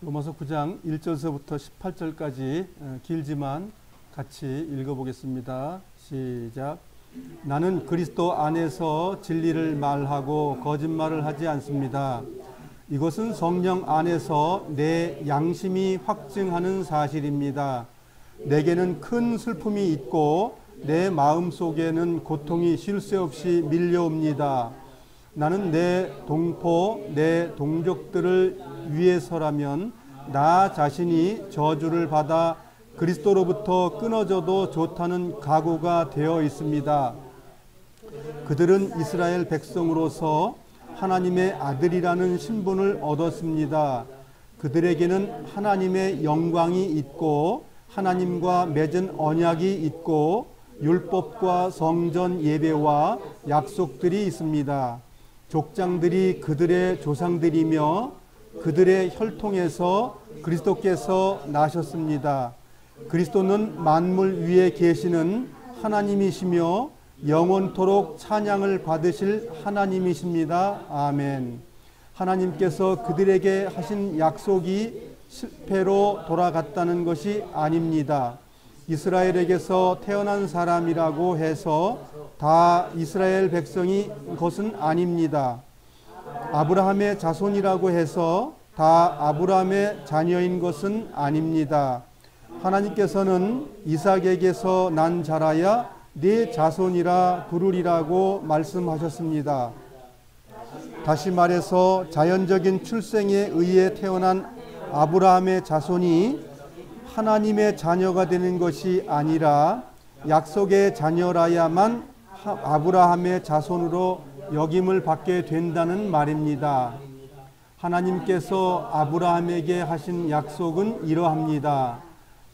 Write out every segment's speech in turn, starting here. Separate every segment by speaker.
Speaker 1: 로마서 9장 1절서부터 18절까지 길지만 같이 읽어보겠습니다. 시작. 나는 그리스도 안에서 진리를 말하고 거짓말을 하지 않습니다. 이것은 성령 안에서 내 양심이 확증하는 사실입니다. 내게는 큰 슬픔이 있고 내 마음속에는 고통이 쉴 새 없이 밀려옵니다. 나는 내 동포, 내 동족들을 위해서라면 나 자신이 저주를 받아 그리스도로부터 끊어져도 좋다는 각오가 되어 있습니다. 그들은 이스라엘 백성으로서 하나님의 아들이라는 신분을 얻었습니다. 그들에게는 하나님의 영광이 있고 하나님과 맺은 언약이 있고 율법과 성전 예배와 약속들이 있습니다. 족장들이 그들의 조상들이며 그들의 혈통에서 그리스도께서 나셨습니다. 그리스도는 만물 위에 계시는 하나님이시며 영원토록 찬양을 받으실 하나님이십니다. 아멘. 하나님께서 그들에게 하신 약속이 실패로 돌아갔다는 것이 아닙니다. 이스라엘에게서 태어난 사람이라고 해서 다 이스라엘 백성이 것은 아닙니다. 아브라함의 자손이라고 해서 다 아브라함의 자녀인 것은 아닙니다. 하나님께서는 이삭에게서 난 자라야 네 자손이라 부르리라고 말씀하셨습니다. 다시 말해서 자연적인 출생에 의해 태어난 아브라함의 자손이 하나님의 자녀가 되는 것이 아니라 약속의 자녀라야만 아브라함의 자손으로 여김을 받게 된다는 말입니다. 하나님께서 아브라함에게 하신 약속은 이러합니다.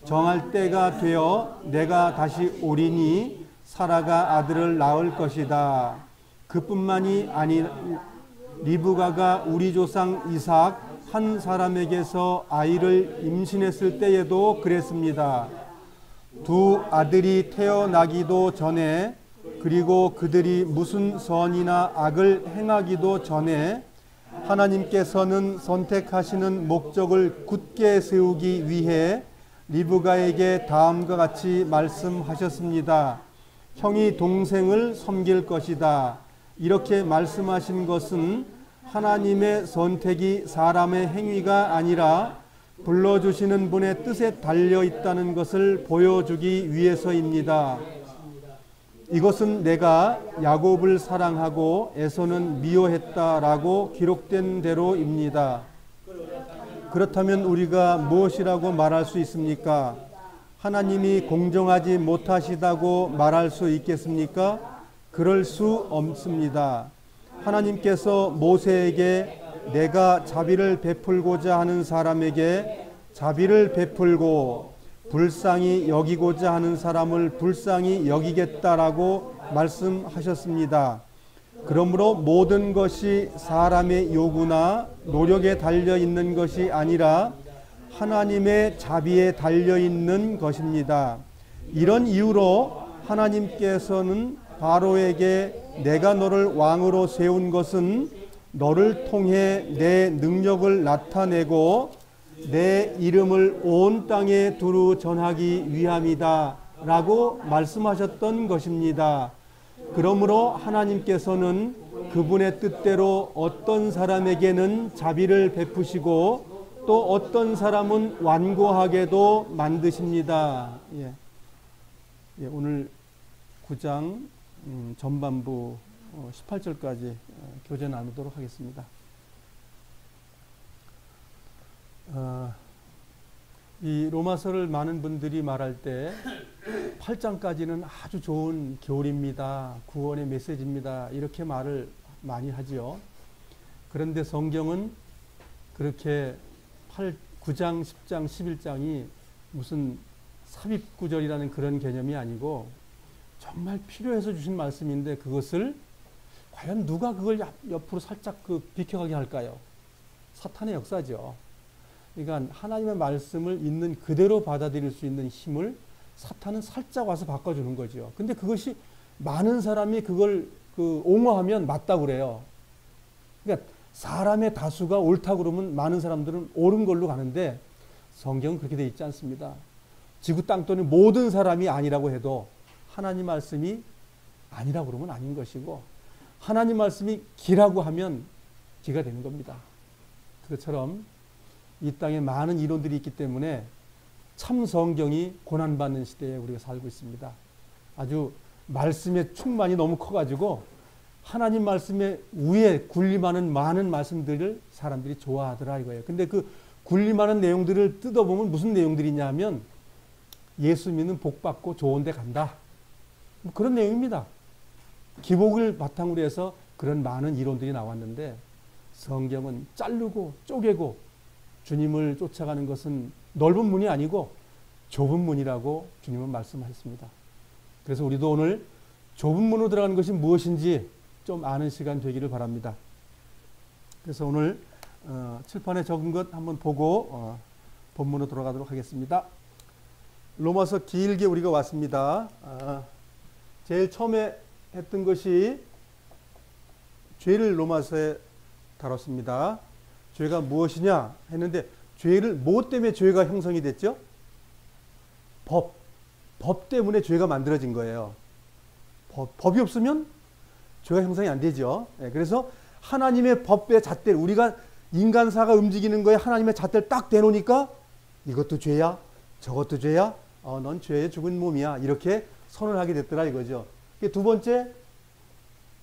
Speaker 1: 정할 때가 되어 내가 다시 오리니 사라가 아들을 낳을 것이다. 그뿐만이 아니 리브가가 우리 조상 이삭 한 사람에게서 아이를 임신했을 때에도 그랬습니다. 두 아들이 태어나기도 전에 그리고 그들이 무슨 선이나 악을 행하기도 전에 하나님께서는 선택하시는 목적을 굳게 세우기 위해 리브가에게 다음과 같이 말씀하셨습니다. 형이 동생을 섬길 것이다. 이렇게 말씀하신 것은 하나님의 선택이 사람의 행위가 아니라 불러주시는 분의 뜻에 달려 있다는 것을 보여주기 위해서입니다. 이것은 내가 야곱을 사랑하고 에서는 미워했다라고 기록된 대로입니다. 그렇다면 우리가 무엇이라고 말할 수 있습니까? 하나님이 공정하지 못하시다고 말할 수 있겠습니까? 그럴 수 없습니다. 하나님께서 모세에게 내가 자비를 베풀고자 하는 사람에게 자비를 베풀고 불쌍히 여기고자 하는 사람을 불쌍히 여기겠다라고 말씀하셨습니다. 그러므로 모든 것이 사람의 요구나 노력에 달려 있는 것이 아니라 하나님의 자비에 달려 있는 것입니다. 이런 이유로 하나님께서는 바로에게 내가 너를 왕으로 세운 것은 너를 통해 내 능력을 나타내고 내 이름을 온 땅에 두루 전하기 위함이다 라고 말씀하셨던 것입니다. 그러므로 하나님께서는 그분의 뜻대로 어떤 사람에게는 자비를 베푸시고 또 어떤 사람은 완고하게도 만드십니다. 오늘 9장 전반부 18절까지 교제 나누도록 하겠습니다. 이 로마서를 많은 분들이 말할 때 8장까지는 아주 좋은 교리입니다. 구원의 메시지입니다. 이렇게 말을 많이 하지요. 그런데 성경은 그렇게 9장, 10장, 11장이 무슨 삽입구절이라는 그런 개념이 아니고 정말 필요해서 주신 말씀인데 그것을 과연 누가 그걸 옆으로 살짝 비켜가게 할까요? 사탄의 역사죠. 그러니까 하나님의 말씀을 있는 그대로 받아들일 수 있는 힘을 사탄은 살짝 와서 바꿔주는 거죠. 근데 그것이 많은 사람이 그걸 옹호하면 맞다고 그래요. 그러니까 사람의 다수가 옳다고 그러면 많은 사람들은 옳은 걸로 가는데 성경은 그렇게 되어 있지 않습니다. 지구 땅 또는 모든 사람이 아니라고 해도 하나님 말씀이 아니라고 그러면 아닌 것이고 하나님 말씀이 기라고 하면 기가 되는 겁니다. 그것처럼 이 땅에 많은 이론들이 있기 때문에 참 성경이 고난받는 시대에 우리가 살고 있습니다. 아주 말씀의 충만이 너무 커가지고 하나님 말씀에 위에 군림하는 많은 말씀들을 사람들이 좋아하더라 이거예요. 근데 그 군림하는 내용들을 뜯어보면 무슨 내용들이 있냐 하면 예수 믿는 복 받고 좋은 데 간다. 뭐 그런 내용입니다. 기복을 바탕으로 해서 그런 많은 이론들이 나왔는데 성경은 자르고 쪼개고 주님을 쫓아가는 것은 넓은 문이 아니고 좁은 문이라고 주님은 말씀하셨습니다. 그래서 우리도 오늘 좁은 문으로 들어가는 것이 무엇인지 좀 아는 시간 되기를 바랍니다. 그래서 오늘 칠판에 적은 것 한번 보고 본문으로 돌아가도록 하겠습니다. 로마서 길게 우리가 왔습니다. 제일 처음에 했던 것이 죄를 로마서에 다뤘습니다. 죄가 무엇이냐 했는데 죄를 뭐 때문에 죄가 형성이 됐죠? 법 때문에 죄가 만들어진 거예요. 법이 없으면 죄가 형성이 안 되죠. 그래서 하나님의 법의 잣대를 우리가 인간사가 움직이는 거에 하나님의 잣대를 딱 대놓으니까 이것도 죄야 저것도 죄야 넌 죄에 죽은 몸이야 이렇게 선언하게 됐더라 이거죠. 두 번째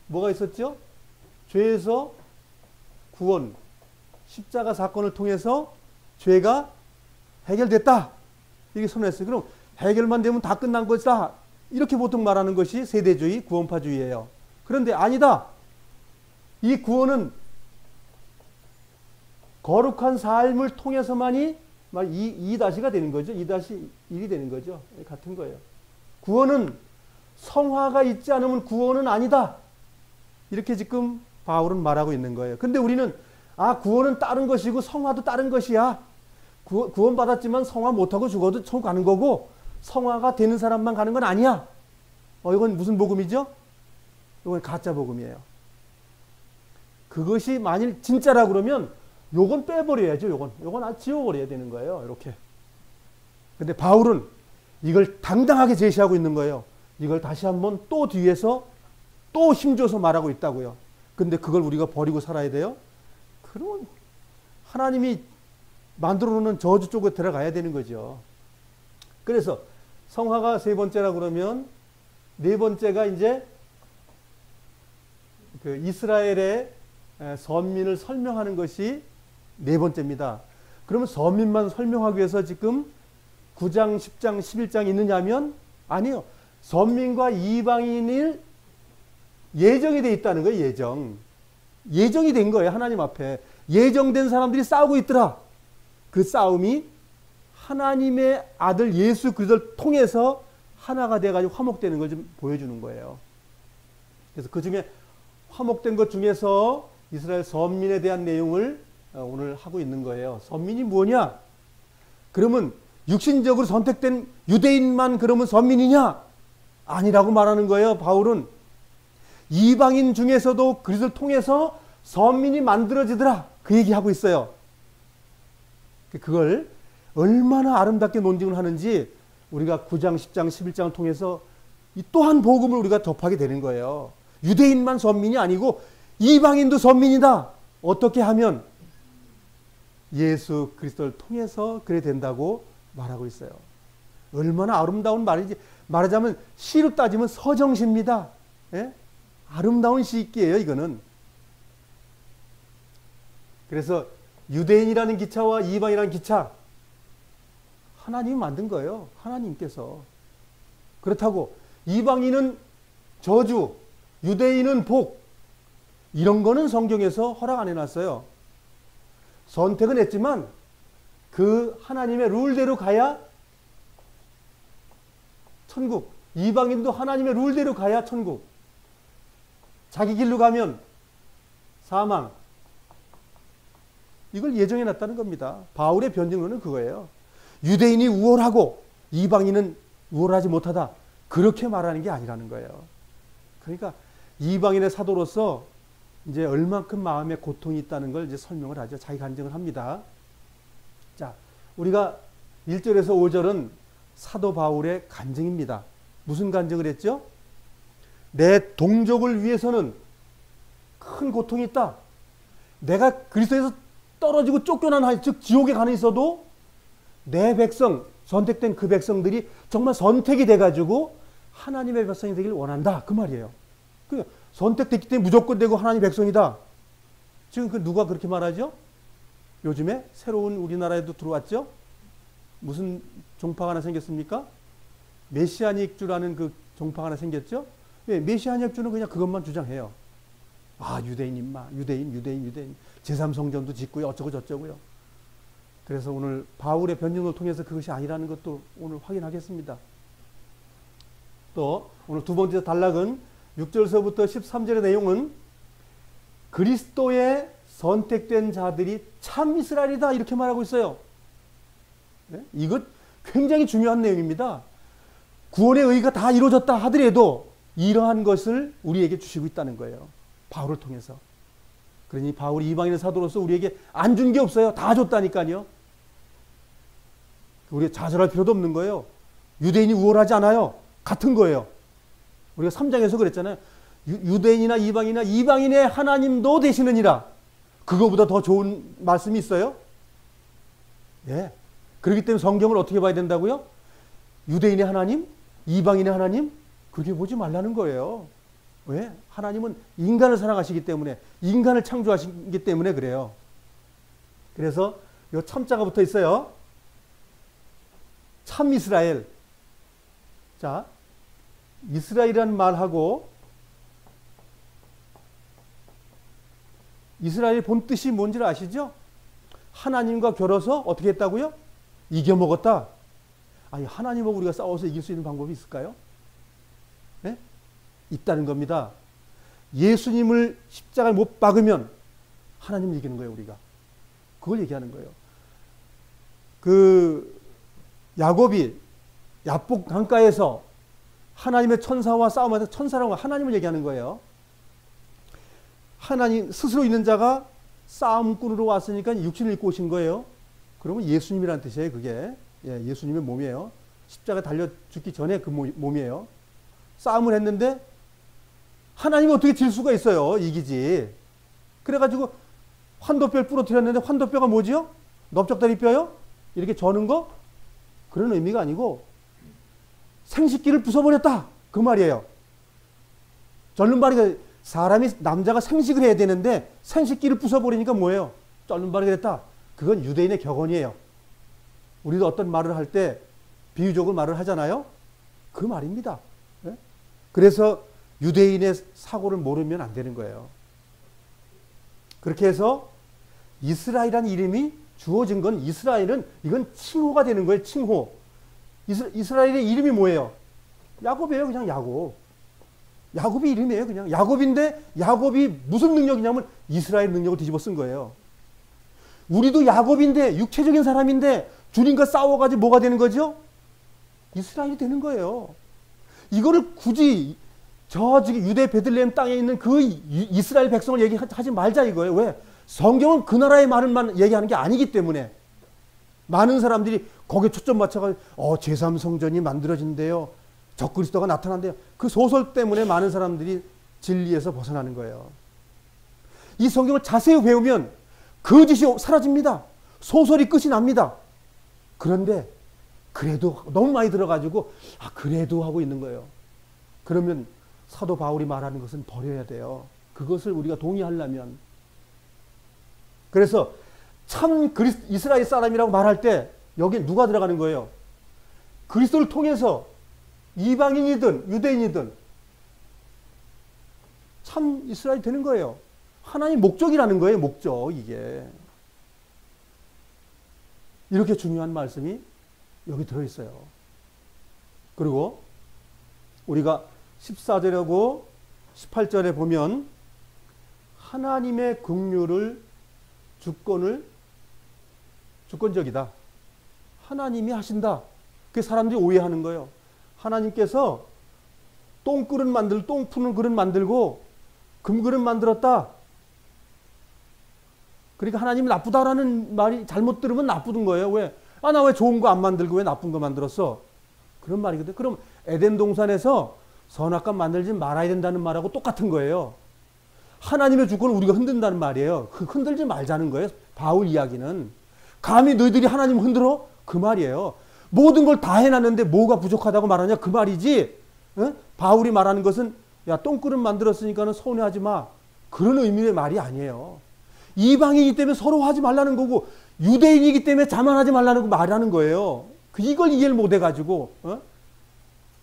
Speaker 1: 뭐가 있었죠? 죄에서 구원 십자가 사건을 통해서 죄가 해결됐다 이렇게 선언했어요. 그럼 해결만 되면 다 끝난 것이다 이렇게 보통 말하는 것이 세대주의 구원파주의예요. 그런데 아니다. 이 구원은 거룩한 삶을 통해서만이 2-가 되는 거죠. 2-1이 되는 거죠. 같은 거예요. 구원은 성화가 있지 않으면 구원은 아니다. 이렇게 지금 바울은 말하고 있는 거예요. 근데 우리는 구원은 다른 것이고 성화도 다른 것이야. 구원 받았지만 성화 못하고 죽어도 천국 가는 거고 성화가 되는 사람만 가는 건 아니야. 이건 무슨 복음이죠? 이건 가짜 복음이에요. 그것이 만일 진짜라 그러면 요건 빼버려야죠. 요건 지워버려야 되는 거예요. 이렇게. 근데 바울은 이걸 당당하게 제시하고 있는 거예요. 이걸 다시 한번 또 뒤에서 또 힘줘서 말하고 있다고요. 근데 그걸 우리가 버리고 살아야 돼요? 그러면 하나님이 만들어 놓는 저주 쪽에 들어가야 되는 거죠. 그래서 성화가 세 번째라 그러면 네 번째가 이제 그 이스라엘의 선민을 설명하는 것이 네 번째입니다. 그러면 선민만 설명하기 위해서 지금 9장, 10장, 11장이 있느냐면 아니요. 선민과 이방인일 예정이 되어 있다는 거예요. 예정이 된 거예요. 하나님 앞에. 예정된 사람들이 싸우고 있더라. 그 싸움이 하나님의 아들 예수 그리스도를 통해서 하나가 돼가지고 화목되는 걸 좀 보여주는 거예요. 그래서 그 중에 화목된 것 중에서 이스라엘 선민에 대한 내용을 오늘 하고 있는 거예요. 선민이 뭐냐? 그러면 육신적으로 선택된 유대인만 그러면 선민이냐? 아니라고 말하는 거예요. 바울은 이방인 중에서도 그리스도를 통해서 선민이 만들어지더라. 그 얘기하고 있어요. 그걸 얼마나 아름답게 논증을 하는지 우리가 9장, 10장, 11장을 통해서 이 또한 복음을 우리가 접하게 되는 거예요. 유대인만 선민이 아니고 이방인도 선민이다. 어떻게 하면 예수 그리스도를 통해서 그래 된다고 말하고 있어요. 얼마나 아름다운 말이지. 말하자면 시로 따지면 서정시입니다. 예? 아름다운 시기예요, 이거는. 그래서 유대인이라는 기차와 이방이라는 기차 하나님이 만든 거예요. 하나님께서. 그렇다고 이방인은 저주, 유대인은 복 이런 거는 성경에서 허락 안 해놨어요. 선택은 했지만 그 하나님의 룰대로 가야 천국. 이방인도 하나님의 룰대로 가야 천국. 자기 길로 가면 사망. 이걸 예정해 놨다는 겁니다. 바울의 변증론은 그거예요. 유대인이 우월하고 이방인은 우월하지 못하다. 그렇게 말하는 게 아니라는 거예요. 그러니까 이방인의 사도로서 이제 얼만큼 마음에 고통이 있다는 걸 이제 설명을 하죠. 자기 간증을 합니다. 자, 우리가 1절에서 5절은 사도 바울의 간증입니다. 무슨 간증을 했죠? 내 동족을 위해서는 큰 고통이 있다. 내가 그리스도에서 떨어지고 쫓겨난 즉 지옥에 가는 있어도 내 백성, 선택된 그 백성들이 정말 선택이 돼가지고 하나님의 백성이 되길 원한다. 그 말이에요. 그 선택됐기 때문에 무조건 되고 하나님 백성이다. 지금 그 누가 그렇게 말하죠? 요즘에 새로운 우리나라에도 들어왔죠? 무슨 종파가 하나 생겼습니까? 메시아닉주라는 그 종파가 하나 생겼죠? 예, 메시아닉주는 그냥 그것만 주장해요. 아, 유대인인마, 유대인. 제3성전도 짓고요, 어쩌고 저쩌고요. 그래서 오늘 바울의 변증을 통해서 그것이 아니라는 것도 오늘 확인하겠습니다. 또 오늘 두 번째 단락은 6절서부터 13절의 내용은 그리스도의 선택된 자들이 참 이스라엘이다 이렇게 말하고 있어요. 네? 이것 굉장히 중요한 내용입니다. 구원의 의가 다 이루어졌다 하더라도 이러한 것을 우리에게 주시고 있다는 거예요. 바울을 통해서. 그러니 바울이 이방인의 사도로서 우리에게 안 준 게 없어요. 다 줬다니까요. 우리가 좌절할 필요도 없는 거예요. 유대인이 우월하지 않아요. 같은 거예요. 우리가 3장에서 그랬잖아요. 유대인이나 이방인의 하나님도 되시느니라. 그거보다 더 좋은 말씀이 있어요? 예. 그렇기 때문에 성경을 어떻게 봐야 된다고요? 유대인의 하나님, 이방인의 하나님, 그렇게 보지 말라는 거예요. 왜? 하나님은 인간을 사랑하시기 때문에, 인간을 창조하시기 때문에 그래요. 그래서 요 참자가 붙어 있어요. 참 이스라엘. 자, 이스라엘이라는 말하고 이스라엘의 본 뜻이 뭔지를 아시죠? 하나님과 겨뤄서 어떻게 했다고요? 이겨먹었다. 아니, 하나님하고 우리가 싸워서 이길 수 있는 방법이 있을까요? 네? 있다는 겁니다. 예수님을 십자가에 못 박으면 하나님을 이기는 거예요, 우리가. 그걸 얘기하는 거예요. 그 야곱이 야복 강가에서 하나님의 천사와 싸움하면서 천사라고 하나님을 얘기하는 거예요. 하나님 스스로 있는 자가 싸움꾼으로 왔으니까 육신을 입고 오신 거예요. 그러면 예수님이라는 뜻이에요, 그게. 예, 예수님의 몸이에요. 십자가 달려 죽기 전에 그 몸이에요. 싸움을 했는데 하나님이 어떻게 질 수가 있어요? 이기지. 그래가지고 환도뼈를 부러뜨렸는데 환도뼈가 뭐지요? 넓적다리 뼈요? 이렇게 저는 거? 그런 의미가 아니고 생식기를 부숴버렸다. 그 말이에요. 절름발이가 사람이 남자가 생식을 해야 되는데 생식기를 부숴버리니까 뭐예요? 절름발이가 됐다. 그건 유대인의 격언이에요. 우리도 어떤 말을 할 때 비유적으로 말을 하잖아요. 그 말입니다. 네? 그래서 유대인의 사고를 모르면 안 되는 거예요. 그렇게 해서 이스라엘이라는 이름이 주어진 건 이스라엘은 이건 칭호가 되는 거예요. 칭호. 이스라엘의 이름이 뭐예요? 야곱이에요. 그냥 야곱. 야곱이 이름이에요. 그냥 야곱인데 야곱이 무슨 능력이냐면 이스라엘 능력을 뒤집어 쓴 거예요. 우리도 야곱인데 육체적인 사람인데 주님과 싸워가지고 뭐가 되는 거죠? 이스라엘이 되는 거예요. 이거를 굳이 저기 유대 베들레헴 땅에 있는 그 이스라엘 백성을 얘기하지 말자 이거예요. 왜? 성경은 그 나라의 말만 얘기하는 게 아니기 때문에 많은 사람들이 거기에 초점 맞춰가지고 제3성전이 만들어진대요. 적그리스도가 나타난대요. 그 소설 때문에 많은 사람들이 진리에서 벗어나는 거예요. 이 성경을 자세히 배우면 거짓이 사라집니다. 소설이 끝이 납니다. 그런데 그래도 너무 많이 들어가지고 그래도 하고 있는 거예요. 그러면 사도 바울이 말하는 것은 버려야 돼요. 그것을 우리가 동의하려면. 그래서 참 이스라엘 사람이라고 말할 때 여기 누가 들어가는 거예요? 그리스도를 통해서 이방인이든 유대인이든 참 이스라엘이 되는 거예요. 하나님 목적이라는 거예요. 목적 이게. 이렇게 중요한 말씀이 여기 들어있어요. 그리고 우리가 14절하고 18절에 보면 하나님의 긍휼을 주권적이다. 하나님이 하신다. 그게 사람들이 오해하는 거예요. 하나님께서 똥 푸는 그릇 만들고 금그릇 만들었다. 그러니까 하나님이 나쁘다라는 말이 잘못 들으면 나쁜 거예요. 왜? 아, 나 왜 좋은 거 안 만들고 왜 나쁜 거 만들었어? 그런 말이거든. 그럼 에덴 동산에서 선악과 만들지 말아야 된다는 말하고 똑같은 거예요. 하나님의 주권을 우리가 흔든다는 말이에요. 흔들지 말자는 거예요. 바울 이야기는. 감히 너희들이 하나님 흔들어? 그 말이에요. 모든 걸 다 해놨는데 뭐가 부족하다고 말하냐? 그 말이지. 어? 바울이 말하는 것은 야, 똥그릇 만들었으니까는 서운해하지 마. 그런 의미의 말이 아니에요. 이방인이기 때문에 서로 하지 말라는 거고 유대인이기 때문에 자만하지 말라는 거 말하는 거예요. 이걸 이해를 못 해가지고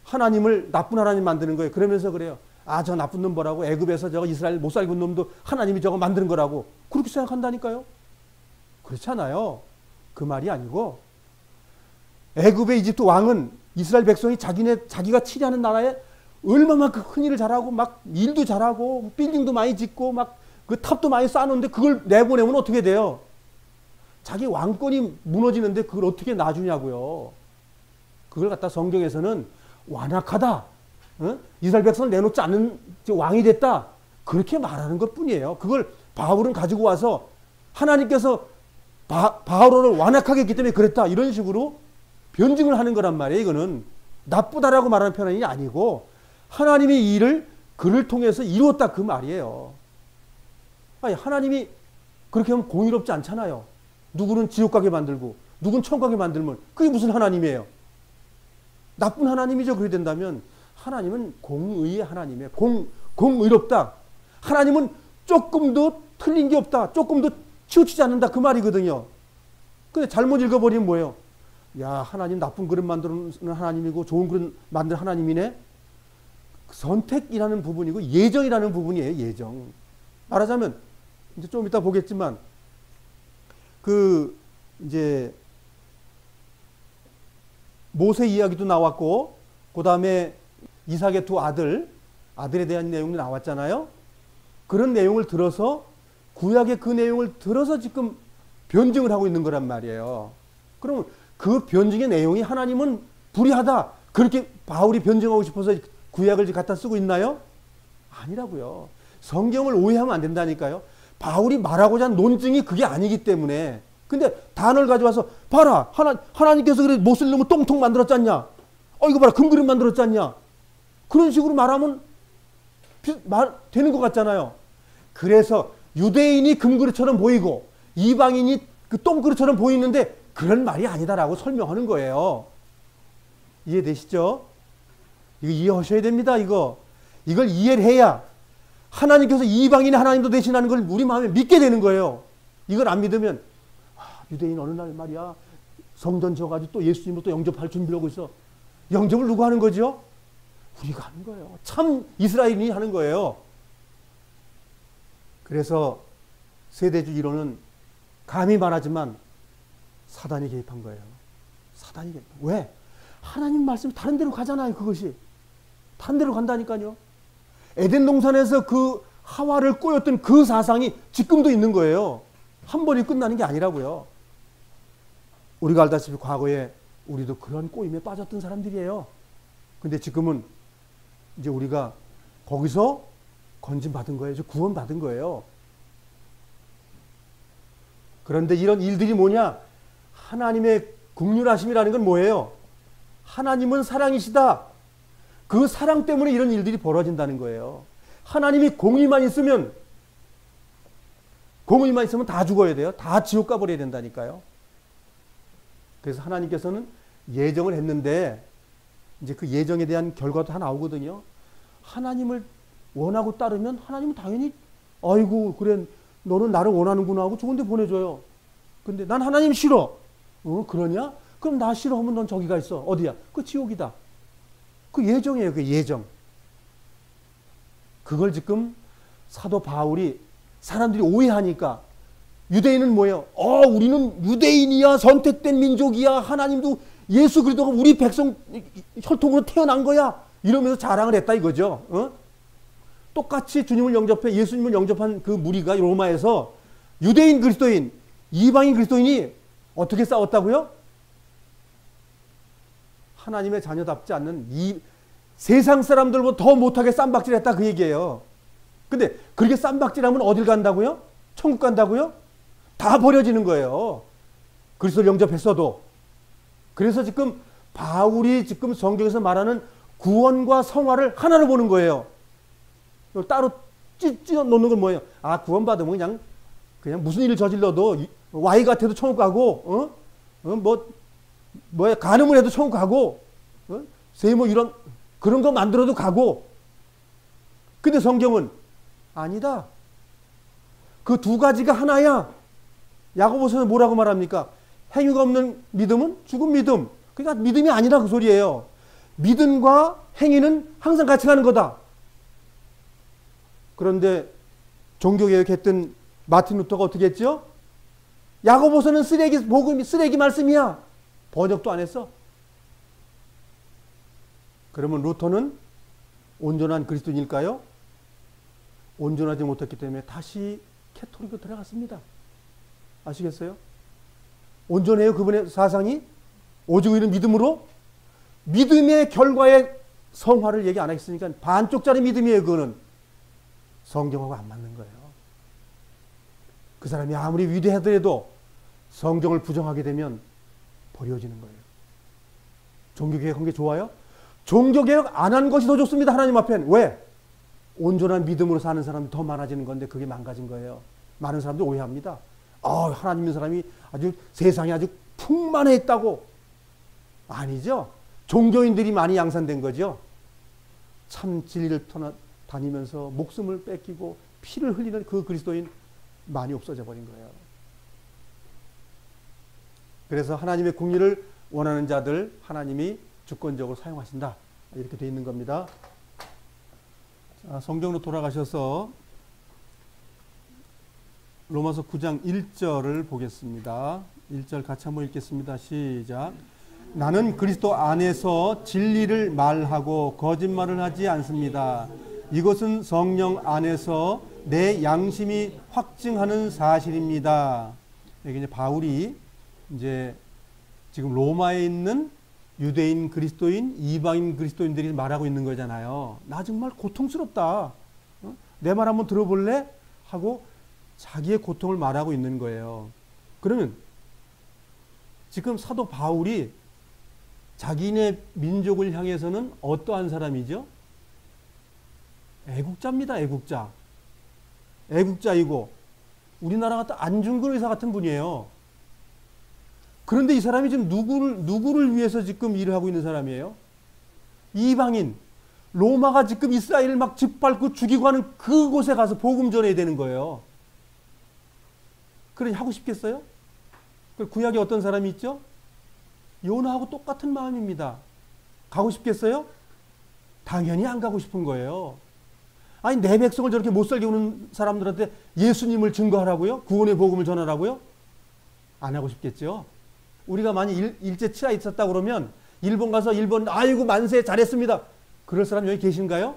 Speaker 1: 하나님을 나쁜 하나님 만드는 거예요. 그러면서 그래요. 아, 저 나쁜 놈 보라고 애굽에서 저거 이스라엘 못 살고 있는 놈도 하나님이 저거 만드는 거라고 그렇게 생각한다니까요. 그렇잖아요. 그 말이 아니고 애굽의 이집트 왕은 이스라엘 백성이 자기가 치려하는 나라에 얼마나 큰 일을 잘하고 막 일도 잘하고 빌딩도 많이 짓고 막 그 탑도 많이 쌓아놓는데 그걸 내보내면 어떻게 돼요? 자기 왕권이 무너지는데 그걸 어떻게 놔주냐고요. 그걸 갖다 성경에서는 완악하다. 이스라엘 백성을 내놓지 않는 왕이 됐다. 그렇게 말하는 것 뿐이에요. 그걸 바울은 가지고 와서 하나님께서 바울을 완악하게 했기 때문에 그랬다. 이런 식으로 변증을 하는 거란 말이에요. 이거는 나쁘다라고 말하는 표현이 아니고 하나님의 이 일을 그를 통해서 이루었다 그 말이에요. 아니, 하나님이 그렇게 하면 공의롭지 않잖아요. 누구는 지옥 가게 만들고 누구는 천국 가게 만들면 그게 무슨 하나님이에요? 나쁜 하나님이죠. 그렇게 된다면 하나님은 공의의 하나님이에요. 공의롭다. 하나님은 조금도 틀린 게 없다. 조금도 치우치지 않는다. 그 말이거든요. 근데 잘못 읽어버리면 뭐예요? 야, 하나님 나쁜 그릇 만드는 하나님이고 좋은 그릇 만드는 하나님이네. 선택이라는 부분이고 예정이라는 부분이에요. 예정. 말하자면 이제 좀 이따 보겠지만 이제 모세 이야기도 나왔고 그 다음에 이삭의 두 아들에 대한 내용도 나왔잖아요. 그런 내용을 들어서 구약의 그 내용을 들어서 지금 변증을 하고 있는 거란 말이에요. 그러면 그 변증의 내용이 하나님은 불의하다. 그렇게 바울이 변증하고 싶어서 구약을 갖다 쓰고 있나요? 아니라고요. 성경을 오해하면 안 된다니까요. 바울이 말하고자 하는 논증이 그게 아니기 때문에. 근데 단어를 가져와서 봐라. 하나님께서 그래 못을 넣으면 똥통 만들었지 않냐. 이거 봐라. 금그릇 만들었지 않냐. 그런 식으로 말하면 되는 것 같잖아요. 그래서 유대인이 금그릇처럼 보이고 이방인이 그 똥그릇처럼 보이는데 그런 말이 아니다라고 설명하는 거예요. 이해되시죠? 이거 이해하셔야 됩니다. 이걸 이해를 해야 하나님께서 이방인의 하나님도 대신하는 걸 우리 마음에 믿게 되는 거예요. 이걸 안 믿으면 유대인 어느 날 말이야 성전 지어가지고 또 예수님을 또 영접할 준비를 하고 있어. 영접을 누가 하는 거죠? 우리가 하는 거예요. 참 이스라엘인이 하는 거예요. 그래서 세대주 이론은 감히 말하지만 사단이 개입한 거예요. 사단이 개입한. 왜? 하나님 말씀이 다른 데로 가잖아요. 그것이. 다른 데로 간다니까요. 에덴 동산에서 그 하와를 꼬였던 그 사상이 지금도 있는 거예요. 한 번이 끝나는 게 아니라고요. 우리가 알다시피 과거에 우리도 그런 꼬임에 빠졌던 사람들이에요. 근데 지금은 이제 우리가 거기서 건진받은 거예요. 구원받은 거예요. 그런데 이런 일들이 뭐냐? 하나님의 긍휼하심이라는 건 뭐예요? 하나님은 사랑이시다. 그 사랑 때문에 이런 일들이 벌어진다는 거예요. 하나님이 공의만 있으면 다 죽어야 돼요. 다 지옥 가버려야 된다니까요. 그래서 하나님께서는 예정을 했는데 이제 그 예정에 대한 결과도 다 나오거든요. 하나님을 원하고 따르면 하나님은 당연히 아이고 그래 너는 나를 원하는구나 하고 좋은 데 보내줘요. 근데 난 하나님 싫어. 그러냐? 그럼 나 싫어하면 넌 저기 가 있어. 어디야? 그 지옥이다. 그 예정이에요. 그 예정. 그걸 지금 사도 바울이 사람들이 오해하니까 유대인은 뭐예요? 우리는 유대인이야. 선택된 민족이야. 하나님도 예수 그리스도가 우리 백성 혈통으로 태어난 거야. 이러면서 자랑을 했다 이거죠. 똑같이 주님을 영접해 예수님을 영접한 그 무리가 로마에서 유대인 그리스도인, 이방인 그리스도인이 어떻게 싸웠다고요? 하나님의 자녀답지 않는 이 세상 사람들보다 더 못하게 쌈박질했다 그 얘기예요. 근데 그렇게 쌈박질하면 어딜 간다고요? 천국 간다고요? 다 버려지는 거예요. 그리스도를 영접했어도. 그래서 지금 바울이 지금 성경에서 말하는 구원과 성화를 하나로 보는 거예요. 따로 찢어 놓는 건 뭐예요? 아, 구원받으면 그냥 무슨 일을 저질러도 와이 같아도 천국 가고, 간음을 해도 천국 가고, 세모 이런 그런 거 만들어도 가고. 근데 성경은 아니다. 그 두 가지가 하나야. 야고보서는 뭐라고 말합니까? 행위가 없는 믿음은 죽은 믿음. 그러니까 믿음이 아니라 그 소리예요. 믿음과 행위는 항상 같이 가는 거다. 그런데 종교개혁했던 마틴 루터가 어떻게 했죠? 야고보서는 복음이 쓰레기 말씀이야. 번역도 안 했어. 그러면 루터는 온전한 그리스도인일까요? 온전하지 못했기 때문에 다시 캐토릭으로 들어갔습니다. 아시겠어요? 온전해요, 그분의 사상이? 오직 우리는 믿음으로? 믿음의 결과의 성화를 얘기 안 했으니까 반쪽짜리 믿음이에요, 그거는. 성경하고 안 맞는 거예요. 그 사람이 아무리 위대하더라도 성경을 부정하게 되면 버려지는 거예요. 종교개혁한 게 좋아요? 종교개혁 안 한 것이 더 좋습니다, 하나님 앞엔. 왜? 온전한 믿음으로 사는 사람이 더 많아지는 건데 그게 망가진 거예요. 많은 사람들이 오해합니다. 하나님 믿는 사람이 아주 세상에 아주 풍만했다고. 아니죠. 종교인들이 많이 양산된 거죠. 참 진리를 다니면서 목숨을 뺏기고 피를 흘리는 그 그리스도인 많이 없어져 버린 거예요. 그래서 하나님의 국리를 원하는 자들 하나님이 주권적으로 사용하신다. 이렇게 되어 있는 겁니다. 자, 성경으로 돌아가셔서 로마서 9장 1절을 보겠습니다. 1절 같이 한번 읽겠습니다. 시작. 나는 그리스도 안에서 진리를 말하고 거짓말을 하지 않습니다. 이것은 성령 안에서 내 양심이 확증하는 사실입니다. 여기 이제 바울이 이제 지금 로마에 있는 유대인 그리스도인, 이방인 그리스도인들이 말하고 있는 거잖아요. 나 정말 고통스럽다. 내 말 한번 들어볼래? 하고 자기의 고통을 말하고 있는 거예요. 그러면 지금 사도 바울이 자기네 민족을 향해서는 어떠한 사람이죠? 애국자입니다. 애국자. 애국자이고 우리나라 같은 안중근 의사 같은 분이에요. 그런데 이 사람이 지금 누구를 위해서 지금 일을 하고 있는 사람이에요? 이방인. 로마가 지금 이스라엘을 막 짓밟고 죽이고 하는 그곳에 가서 복음 전해야 되는 거예요. 그러니 하고 싶겠어요? 구약에 어떤 사람이 있죠? 요나하고 똑같은 마음입니다. 가고 싶겠어요? 당연히 안 가고 싶은 거예요. 아니, 내 백성을 저렇게 못 살게 오는 사람들한테 예수님을 증거하라고요? 구원의 복음을 전하라고요? 안 하고 싶겠죠? 우리가 만약 일제 치하에 있었다 그러면 일본 가서 아이고 만세 잘했습니다. 그럴 사람 여기 계신가요?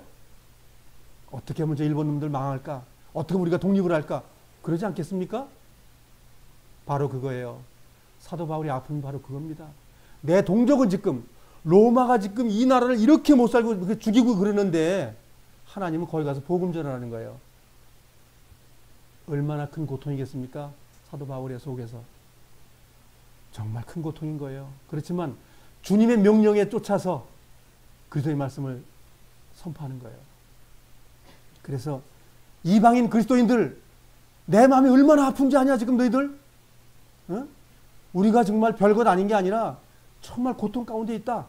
Speaker 1: 어떻게 하면 저 일본 놈들 망할까? 어떻게 하면 우리가 독립을 할까? 그러지 않겠습니까? 바로 그거예요. 사도 바울의 아픔이 바로 그겁니다. 내 동족은 지금 로마가 지금 이 나라를 이렇게 못 살고 죽이고 그러는데 하나님은 거기 가서 복음 전하라는 거예요. 얼마나 큰 고통이겠습니까? 사도 바울의 속에서. 정말 큰 고통인 거예요. 그렇지만 주님의 명령에 쫓아서 그리스도의 말씀을 선포하는 거예요. 그래서 이방인 그리스도인들 내 마음이 얼마나 아픈지 아냐 지금 너희들? 어? 우리가 정말 별것 아닌 게 아니라 정말 고통 가운데 있다.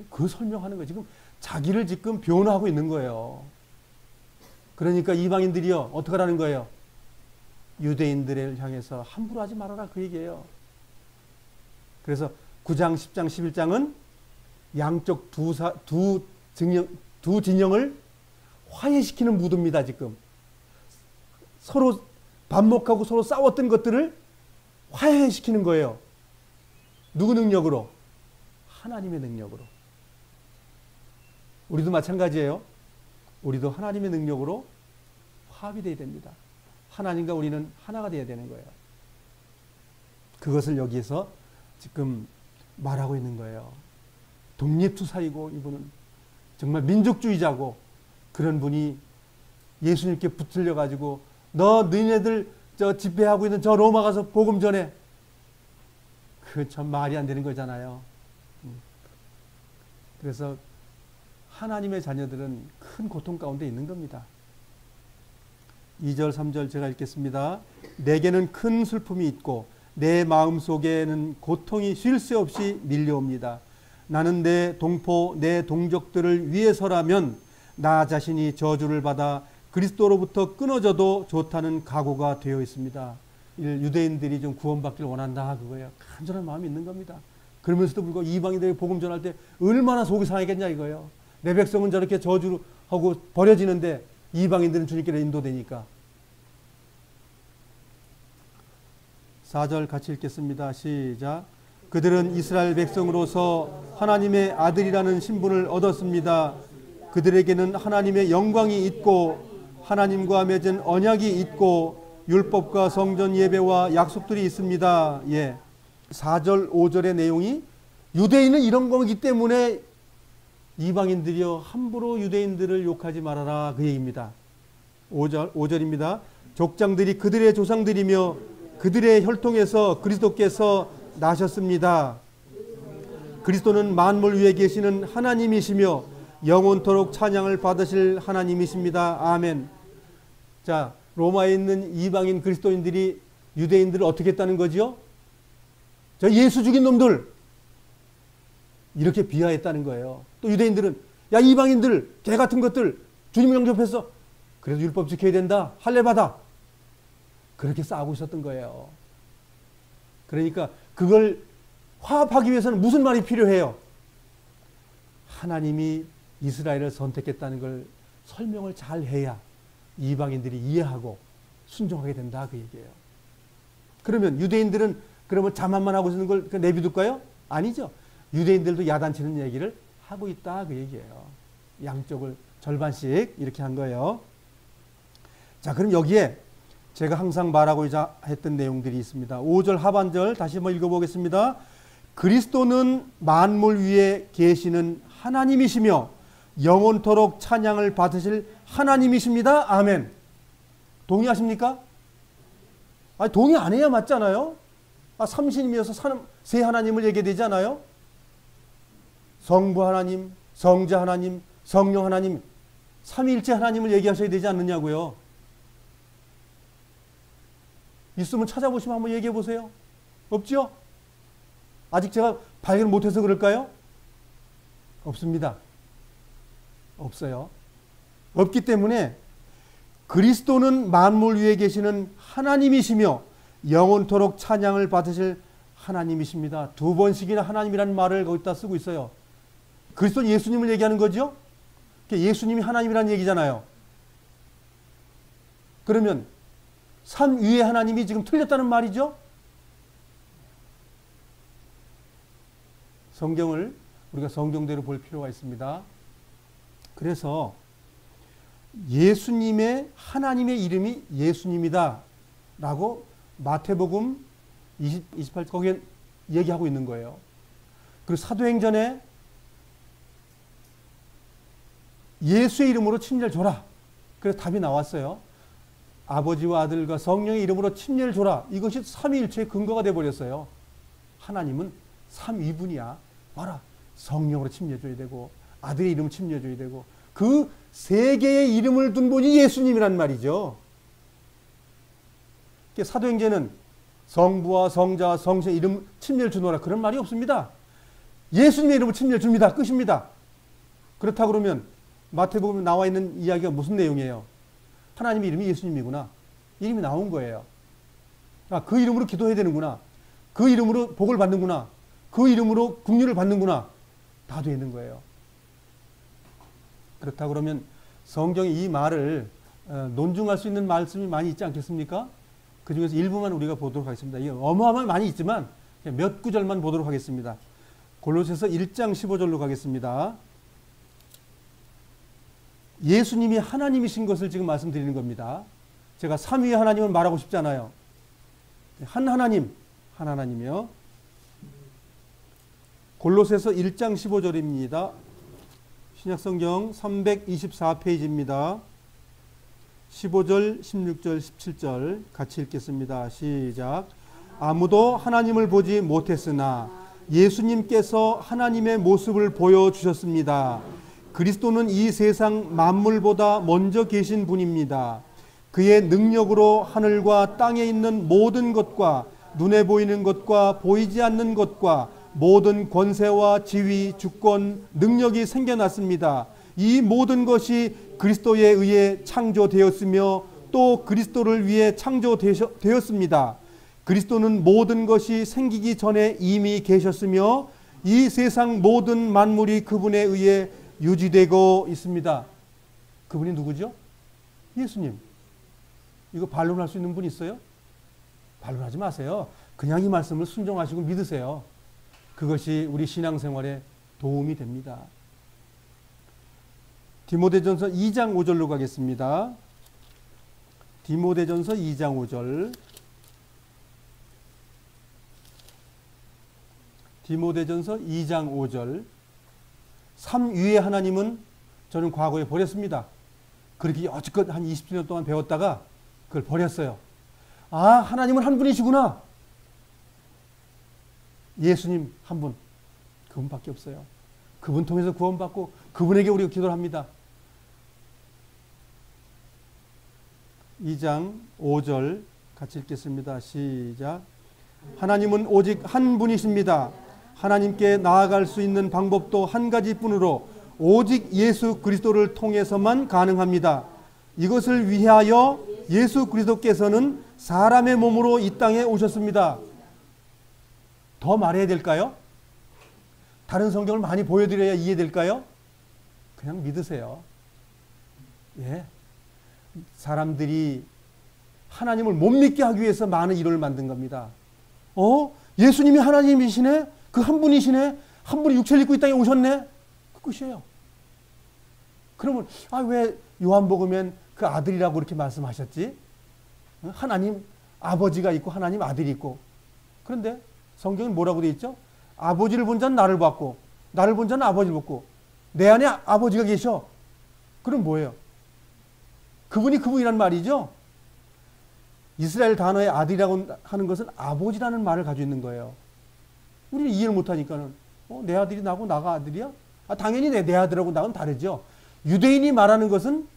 Speaker 1: 그 설명하는 거예요. 지금 자기를 지금 변호하고 있는 거예요. 그러니까 이방인들이요 어떻게 하라는 거예요? 유대인들을 향해서 함부로 하지 말아라 그 얘기예요. 그래서 9장, 10장, 11장은 양쪽 두 진영을 화해시키는 무드입니다. 지금 서로 반목하고 서로 싸웠던 것들을 화해시키는 거예요. 누구 능력으로? 하나님의 능력으로. 우리도 마찬가지예요. 우리도 하나님의 능력으로 화합이 되어야 됩니다. 하나님과 우리는 하나가 되어야 되는 거예요. 그것을 여기에서 지금 말하고 있는 거예요. 독립투사이고 이분은 정말 민족주의자고 그런 분이 예수님께 붙들려 가지고 너희네들 저 집회하고 있는 저 로마 가서 복음 전해. 그 참 말이 안 되는 거잖아요. 그래서 하나님의 자녀들은 큰 고통 가운데 있는 겁니다. 2절 3절 제가 읽겠습니다. 내게는 큰 슬픔이 있고 내 마음속에는 고통이 쉴 새 없이 밀려옵니다. 나는 내 동포 내 동족들을 위해서라면 나 자신이 저주를 받아 그리스도로부터 끊어져도 좋다는 각오가 되어 있습니다. 유대인들이 좀 구원받기를 원한다 그거예요. 간절한 마음이 있는 겁니다. 그러면서도 불구하고 이방인들에게 복음 전할 때 얼마나 속이 상하겠냐 이거예요. 내 백성은 저렇게 저주하고 버려지는데 이방인들은 주님께로 인도되니까. 4절 같이 읽겠습니다. 시작. 그들은 이스라엘 백성으로서 하나님의 아들이라는 신분을 얻었습니다. 그들에게는 하나님의 영광이 있고 하나님과 맺은 언약이 있고 율법과 성전 예배와 약속들이 있습니다. 예. 4절 5절의 내용이 유대인은 이런 거기 때문에 이방인들이여 함부로 유대인들을 욕하지 말아라 그 얘기입니다. 5절입니다. 족장들이 그들의 조상들이며 그들의 혈통에서 그리스도께서 나셨습니다. 그리스도는 만물 위에 계시는 하나님이시며 영원토록 찬양을 받으실 하나님이십니다. 아멘. 자, 로마에 있는 이방인 그리스도인들이 유대인들을 어떻게 했다는 거죠? 저 예수 죽인 놈들 이렇게 비하했다는 거예요. 또 유대인들은 야 이방인들 개 같은 것들 주님 영접했어. 그래서 율법 지켜야 된다. 할례 받아. 그렇게 싸우고 있었던 거예요. 그러니까 그걸 화합하기 위해서는 무슨 말이 필요해요? 하나님이 이스라엘을 선택했다는 걸 설명을 잘 해야 이방인들이 이해하고 순종하게 된다 그 얘기예요. 그러면 유대인들은 그러면 자만만 하고 있는 걸 내비둘까요? 아니죠. 유대인들도 야단치는 얘기를 하고 있다 그 얘기예요. 양쪽을 절반씩 이렇게 한 거예요. 자, 그럼 여기에 제가 항상 말하고자 했던 내용들이 있습니다. 5절 하반절 다시 한번 읽어보겠습니다. 그리스도는 만물 위에 계시는 하나님이시며 영원토록 찬양을 받으실 하나님이십니다. 아멘. 동의하십니까? 아니, 동의 안 해야 맞잖아요. 삼신이면서 세 하나님을 얘기되지 않아요? 성부 하나님, 성자 하나님, 성령 하나님, 삼위일체 하나님을 얘기하셔야 되지 않느냐고요. 있으면 찾아보시면 한번 얘기해 보세요. 없죠? 아직 제가 발견 못해서 그럴까요? 없습니다. 없어요. 없기 때문에 그리스도는 만물 위에 계시는 하나님이시며 영원토록 찬양을 받으실 하나님이십니다. 두 번씩이나 하나님이라는 말을 거기다 쓰고 있어요. 그리스도는 예수님을 얘기하는 거죠? 예수님이 하나님이라는 얘기잖아요. 그러면 삼위의 하나님이 지금 틀렸다는 말이죠? 성경을 우리가 성경대로 볼 필요가 있습니다. 그래서 예수님의 하나님의 이름이 예수님이다 라고 마태복음 28 거기에 얘기하고 있는 거예요. 그리고 사도행전에 예수의 이름으로 침례를 줘라. 그래서 답이 나왔어요. 아버지와 아들과 성령의 이름으로 침례를 줘라. 이것이 삼위일체의 근거가 되어버렸어요. 하나님은 삼위분이야. 봐라. 성령으로 침례줘야 되고 아들의 이름을 침례줘야 되고 그 세 개의 이름을 둔 분이 예수님이란 말이죠. 사도행전은 성부와 성자와 성신의 이름 침례를 주노라 그런 말이 없습니다. 예수님의 이름으로 침례를 줍니다. 끝입니다. 그렇다 그러면 마태복음에 나와 있는 이야기가 무슨 내용이에요? 하나님의 이름이 예수님이구나. 이름이 나온 거예요. 아, 그 이름으로 기도해야 되는구나. 그 이름으로 복을 받는구나. 그 이름으로 긍휼을 받는구나. 다 되어 있는 거예요. 그렇다 그러면 성경이 이 말을 논증할 수 있는 말씀이 많이 있지 않겠습니까? 그 중에서 일부만 우리가 보도록 하겠습니다. 이게 어마어마한 많이 있지만 몇 구절만 보도록 하겠습니다. 골로새서 1장 15절로 가겠습니다. 예수님이 하나님이신 것을 지금 말씀드리는 겁니다. 제가 삼위의 하나님을 말하고 싶잖아요. 한 하나님, 한 하나님이요. 골로새서 1장 15절입니다. 신약성경 324페이지입니다. 15절, 16절, 17절 같이 읽겠습니다. 시작. 아무도 하나님을 보지 못했으나 예수님께서 하나님의 모습을 보여주셨습니다. 그리스도는 이 세상 만물보다 먼저 계신 분입니다. 그의 능력으로 하늘과 땅에 있는 모든 것과 눈에 보이는 것과 보이지 않는 것과 모든 권세와 지위, 주권, 능력이 생겨났습니다. 이 모든 것이 그리스도에 의해 창조되었으며 또 그리스도를 위해 창조되었습니다. 그리스도는 모든 것이 생기기 전에 이미 계셨으며 이 세상 모든 만물이 그분에 의해 유지되고 있습니다. 그분이 누구죠? 예수님. 이거 반론할 수 있는 분 있어요? 반론하지 마세요. 그냥 이 말씀을 순종하시고 믿으세요. 그것이 우리 신앙생활에 도움이 됩니다. 디모데전서 2장 5절로 가겠습니다. 디모데전서 2장 5절. 디모데전서 2장 5절. 삼위의 하나님은 저는 과거에 버렸습니다. 그렇게 여지껏 한 20년 동안 배웠다가 그걸 버렸어요. 아, 하나님은 한 분이시구나. 예수님 한 분. 그분밖에 없어요. 그분 통해서 구원받고 그분에게 우리가 기도를 합니다. 2장 5절 같이 읽겠습니다. 시작. 하나님은 오직 한 분이십니다. 하나님께 나아갈 수 있는 방법도 한 가지뿐으로 오직 예수 그리스도를 통해서만 가능합니다. 이것을 위하여 예수 그리스도께서는 사람의 몸으로 이 땅에 오셨습니다. 더 말해야 될까요? 다른 성경을 많이 보여드려야 이해될까요? 그냥 믿으세요. 예. 사람들이 하나님을 못 믿게 하기 위해서 많은 이론을 만든 겁니다. 예수님이 하나님이시네? 그 한 분이시네? 한 분이 육체를 입고 이 땅에 오셨네? 그 끝이에요. 그러면 왜 요한복음엔 그 아들이라고 그렇게 말씀하셨지? 하나님 아버지가 있고 하나님 아들이 있고. 그런데 성경은 뭐라고 되어 있죠? 아버지를 본 자는 나를 봤고 나를 본 자는 아버지를 봤고 내 안에 아버지가 계셔. 그럼 뭐예요? 그분이 그분이란 말이죠. 이스라엘 단어의 아들이라고 하는 것은 아버지라는 말을 가지고 있는 거예요. 우리는 이해를 못하니까는 내 아들이 나고 나가 아들이야? 당연히 내 아들하고 나는 다르죠. 유대인이 말하는 것은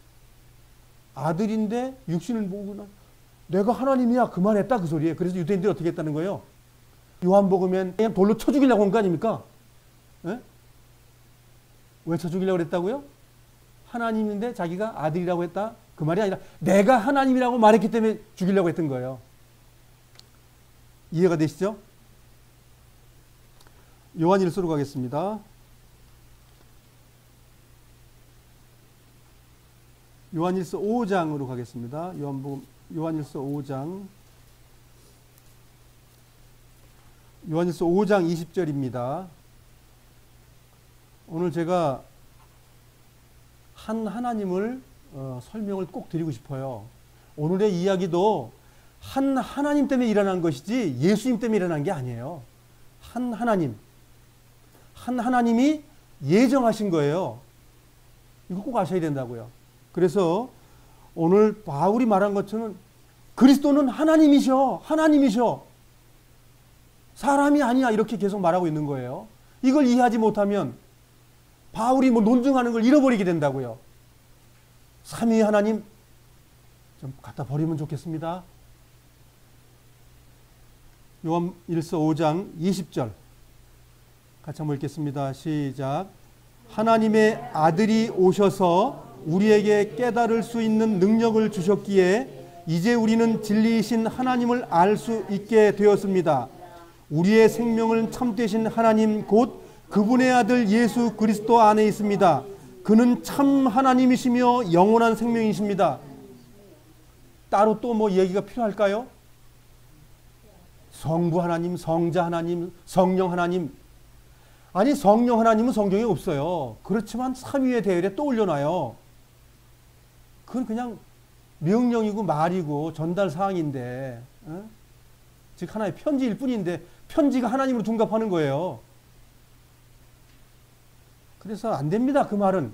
Speaker 1: 아들인데 육신을 보고 내가 하나님이야 그 말했다 그 소리예요. 그래서 유대인들이 어떻게 했다는 거예요? 요한복음엔 그냥 돌로 쳐 죽이려고 한 거 아닙니까? 예? 왜 쳐 죽이려고 그랬다고요? 하나님인데 자기가 아들이라고 했다? 그 말이 아니라 내가 하나님이라고 말했기 때문에 죽이려고 했던 거예요. 이해가 되시죠? 요한일서로 가겠습니다. 요한일서 5장으로 가겠습니다. 요한일서 5장. 요한일서 5장 20절입니다. 오늘 제가 한 하나님을 설명을 꼭 드리고 싶어요. 오늘의 이야기도 한 하나님 때문에 일어난 것이지 예수님 때문에 일어난 게 아니에요. 한 하나님. 한 하나님이 예정하신 거예요. 이거 꼭 아셔야 된다고요. 그래서 오늘 바울이 말한 것처럼 그리스도는 하나님이셔. 하나님이셔. 사람이 아니야. 이렇게 계속 말하고 있는 거예요. 이걸 이해하지 못하면 바울이 논증하는 걸 잃어버리게 된다고요. 삼위 하나님 좀 갖다 버리면 좋겠습니다. 요한일서 5장 20절 같이 한번 읽겠습니다. 시작. 하나님의 아들이 오셔서 우리에게 깨달을 수 있는 능력을 주셨기에 이제 우리는 진리이신 하나님을 알 수 있게 되었습니다. 우리의 생명을 참되신 하나님 곧 그분의 아들 예수 그리스도 안에 있습니다. 그는 참 하나님이시며 영원한 생명이십니다. 따로 또 뭐 얘기가 필요할까요? 성부 하나님, 성자 하나님, 성령 하나님. 아니 성령 하나님은 성경에 없어요. 그렇지만 삼위의 대열에 또 올려놔요. 그건 그냥 명령이고 말이고 전달 사항인데 즉 하나의 편지일 뿐인데 편지가 하나님으로 둔갑하는 거예요. 그래서 안 됩니다. 그 말은.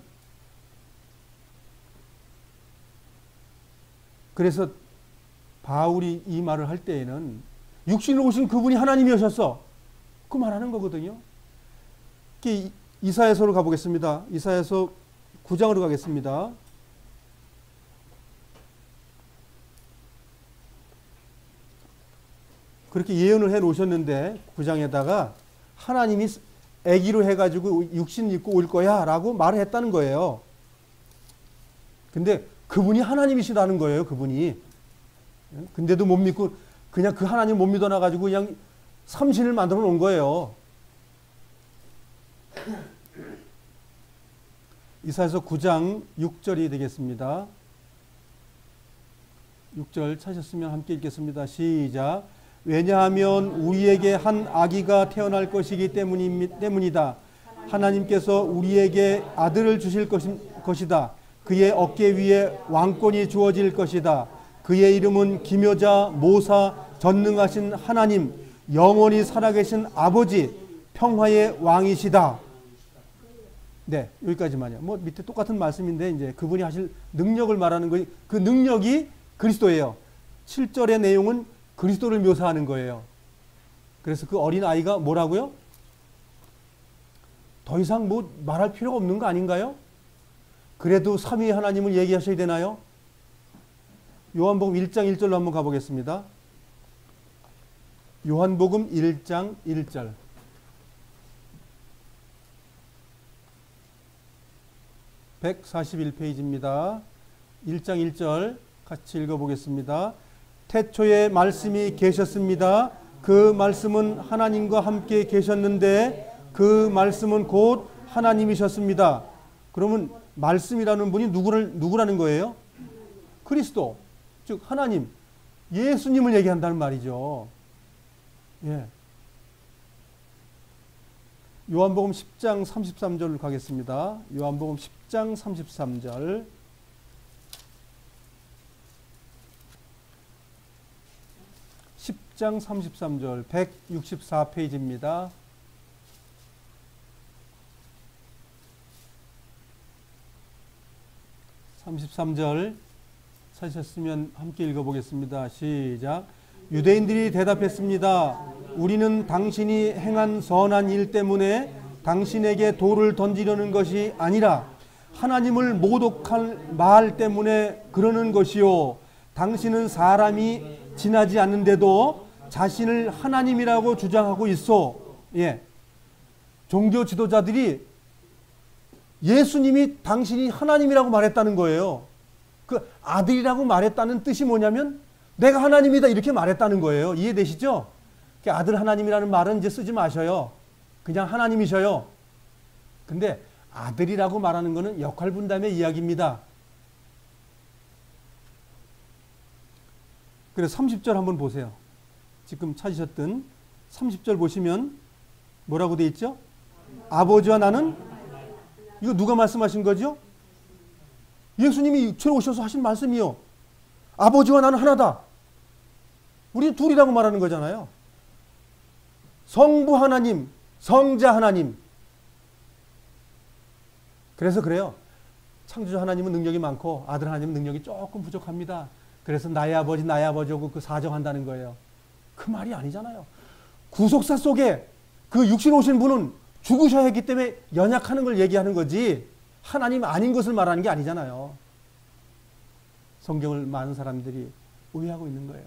Speaker 1: 그래서 바울이 이 말을 할 때에는 육신으로 오신 그분이 하나님이셨어. 그 말하는 거거든요. 이사야서로 가보겠습니다. 이사야서 9장으로 가겠습니다. 그렇게 예언을 해 놓으셨는데 9장에다가 하나님이 아기로 해가지고 육신 입고 올 거야 라고 말을 했다는 거예요. 근데 그분이 하나님이시다는 거예요. 그분이. 근데도 못 믿고 그냥 그 하나님 못 믿어놔가지고 그냥 삼신을 만들어 놓은 거예요. 이사야서 9장 6절이 되겠습니다. 6절 찾으셨으면 함께 읽겠습니다. 시작. 왜냐하면 우리에게 한 아기가 태어날 것이기 때문이다. 하나님께서 우리에게 아들을 주실 것이다. 그의 어깨 위에 왕권이 주어질 것이다. 그의 이름은 기묘자, 모사, 전능하신 하나님, 영원히 살아계신 아버지, 평화의 왕이시다. 네, 여기까지만요. 뭐 밑에 똑같은 말씀인데 이제 그분이 하실 능력을 말하는 거예요. 그 능력이 그리스도예요. 7절의 내용은 그리스도를 묘사하는 거예요. 그래서 그 어린 아이가 뭐라고요? 더 이상 뭐 말할 필요가 없는 거 아닌가요? 그래도 삼위 하나님을 얘기하셔야 되나요? 요한복음 1장 1절로 한번 가보겠습니다. 요한복음 1장 1절. (141페이지입니다) 1장 1절 같이 읽어보겠습니다. 태초에 말씀이 계셨습니다. 그 말씀은 하나님과 함께 계셨는데 그 말씀은 곧 하나님이셨습니다. 그러면 말씀이라는 분이 누구라는 거예요? 그리스도, 즉 하나님, 예수님을 얘기한다는 말이죠. 예. 요한복음 10장 33절 가겠습니다. 요한복음 10장 33절. 장 33절 164페이지입니다. 33절 찾으셨으면 함께 읽어보겠습니다. 시작. 유대인들이 대답했습니다. 우리는 당신이 행한 선한 일 때문에 당신에게 돌을 던지려는 것이 아니라 하나님을 모독할 말 때문에 그러는 것이요. 당신은 사람이 지나지 않는데도 자신을 하나님이라고 주장하고 있어. 예. 종교 지도자들이 예수님이 당신이 하나님이라고 말했다는 거예요. 그 아들이라고 말했다는 뜻이 뭐냐면 내가 하나님이다 이렇게 말했다는 거예요. 이해되시죠? 아들 하나님이라는 말은 이제 쓰지 마셔요. 그냥 하나님이셔요. 근데 아들이라고 말하는 것은 역할 분담의 이야기입니다. 그래서 30절 한번 보세요. 지금 찾으셨던 30절 보시면 뭐라고 되어 있죠? 아버지와 나는, 이거 누가 말씀하신 거죠? 예수님이 육체로 오셔서 하신 말씀이요. 아버지와 나는 하나다. 우리 둘이라고 말하는 거잖아요. 성부 하나님, 성자 하나님. 그래서 그래요. 창조자 하나님은 능력이 많고 아들 하나님은 능력이 조금 부족합니다. 그래서 나의 아버지하고 그 사정한다는 거예요. 그 말이 아니잖아요. 구속사 속에 그 육신 오신 분은 죽으셔야 했기 때문에 연약하는 걸 얘기하는 거지 하나님 아닌 것을 말하는 게 아니잖아요. 성경을 많은 사람들이 오해하고 있는 거예요.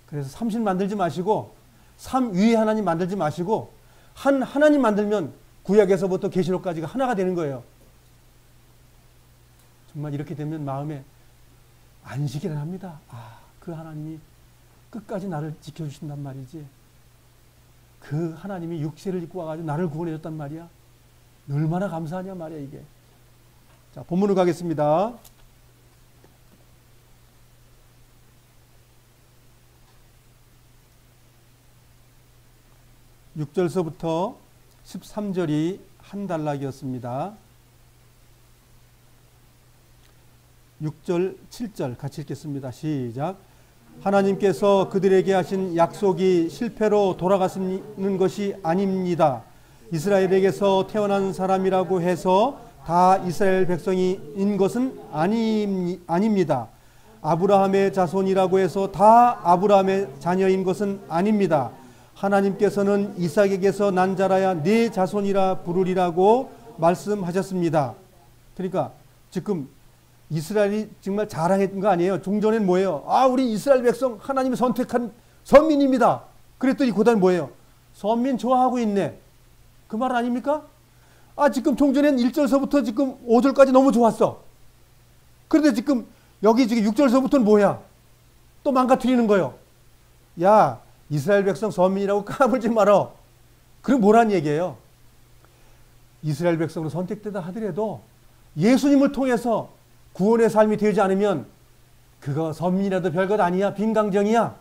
Speaker 1: 그래서 삼신 만들지 마시고 삼위의 하나님 만들지 마시고 한 하나님 만들면 구약에서부터 계시록까지가 하나가 되는 거예요. 정말 이렇게 되면 마음에 안식이 합니다. 아, 그 하나님이 끝까지 나를 지켜주신단 말이지. 그 하나님이 육체를 입고 와가지고 나를 구원해줬단 말이야. 얼마나 감사하냐 말이야 이게. 자, 본문으로 가겠습니다. (6절서부터) 13절이 한 단락이었습니다. 6절, 7절 같이 읽겠습니다. 시작. 하나님께서 그들에게 하신 약속이 실패로 돌아가는 것이 아닙니다. 이스라엘에게서 태어난 사람이라고 해서 다 이스라엘 백성인 것은 아닙니다. 아브라함의 자손이라고 해서 다 아브라함의 자녀인 것은 아닙니다. 하나님께서는 이삭에게서 난 자라야 네 자손이라 부르리라고 말씀하셨습니다. 그러니까 지금 이스라엘이 정말 자랑했던 거 아니에요. 종전엔 뭐예요? 아, 우리 이스라엘 백성 하나님이 선택한 선민입니다. 그랬더니 그다음 뭐예요? 선민 좋아하고 있네. 그 말 아닙니까? 아, 지금 종전엔 1절서부터 지금 5절까지 너무 좋았어. 그런데 지금 여기 지금 6절서부터는 뭐야? 또 망가뜨리는 거예요. 야, 이스라엘 백성 선민이라고 까불지 마라. 그럼 뭐란 얘기예요? 이스라엘 백성으로 선택되다 하더라도 예수님을 통해서 구원의 삶이 되지 않으면 그거 선민이라도 별것 아니야. 빈강정이야.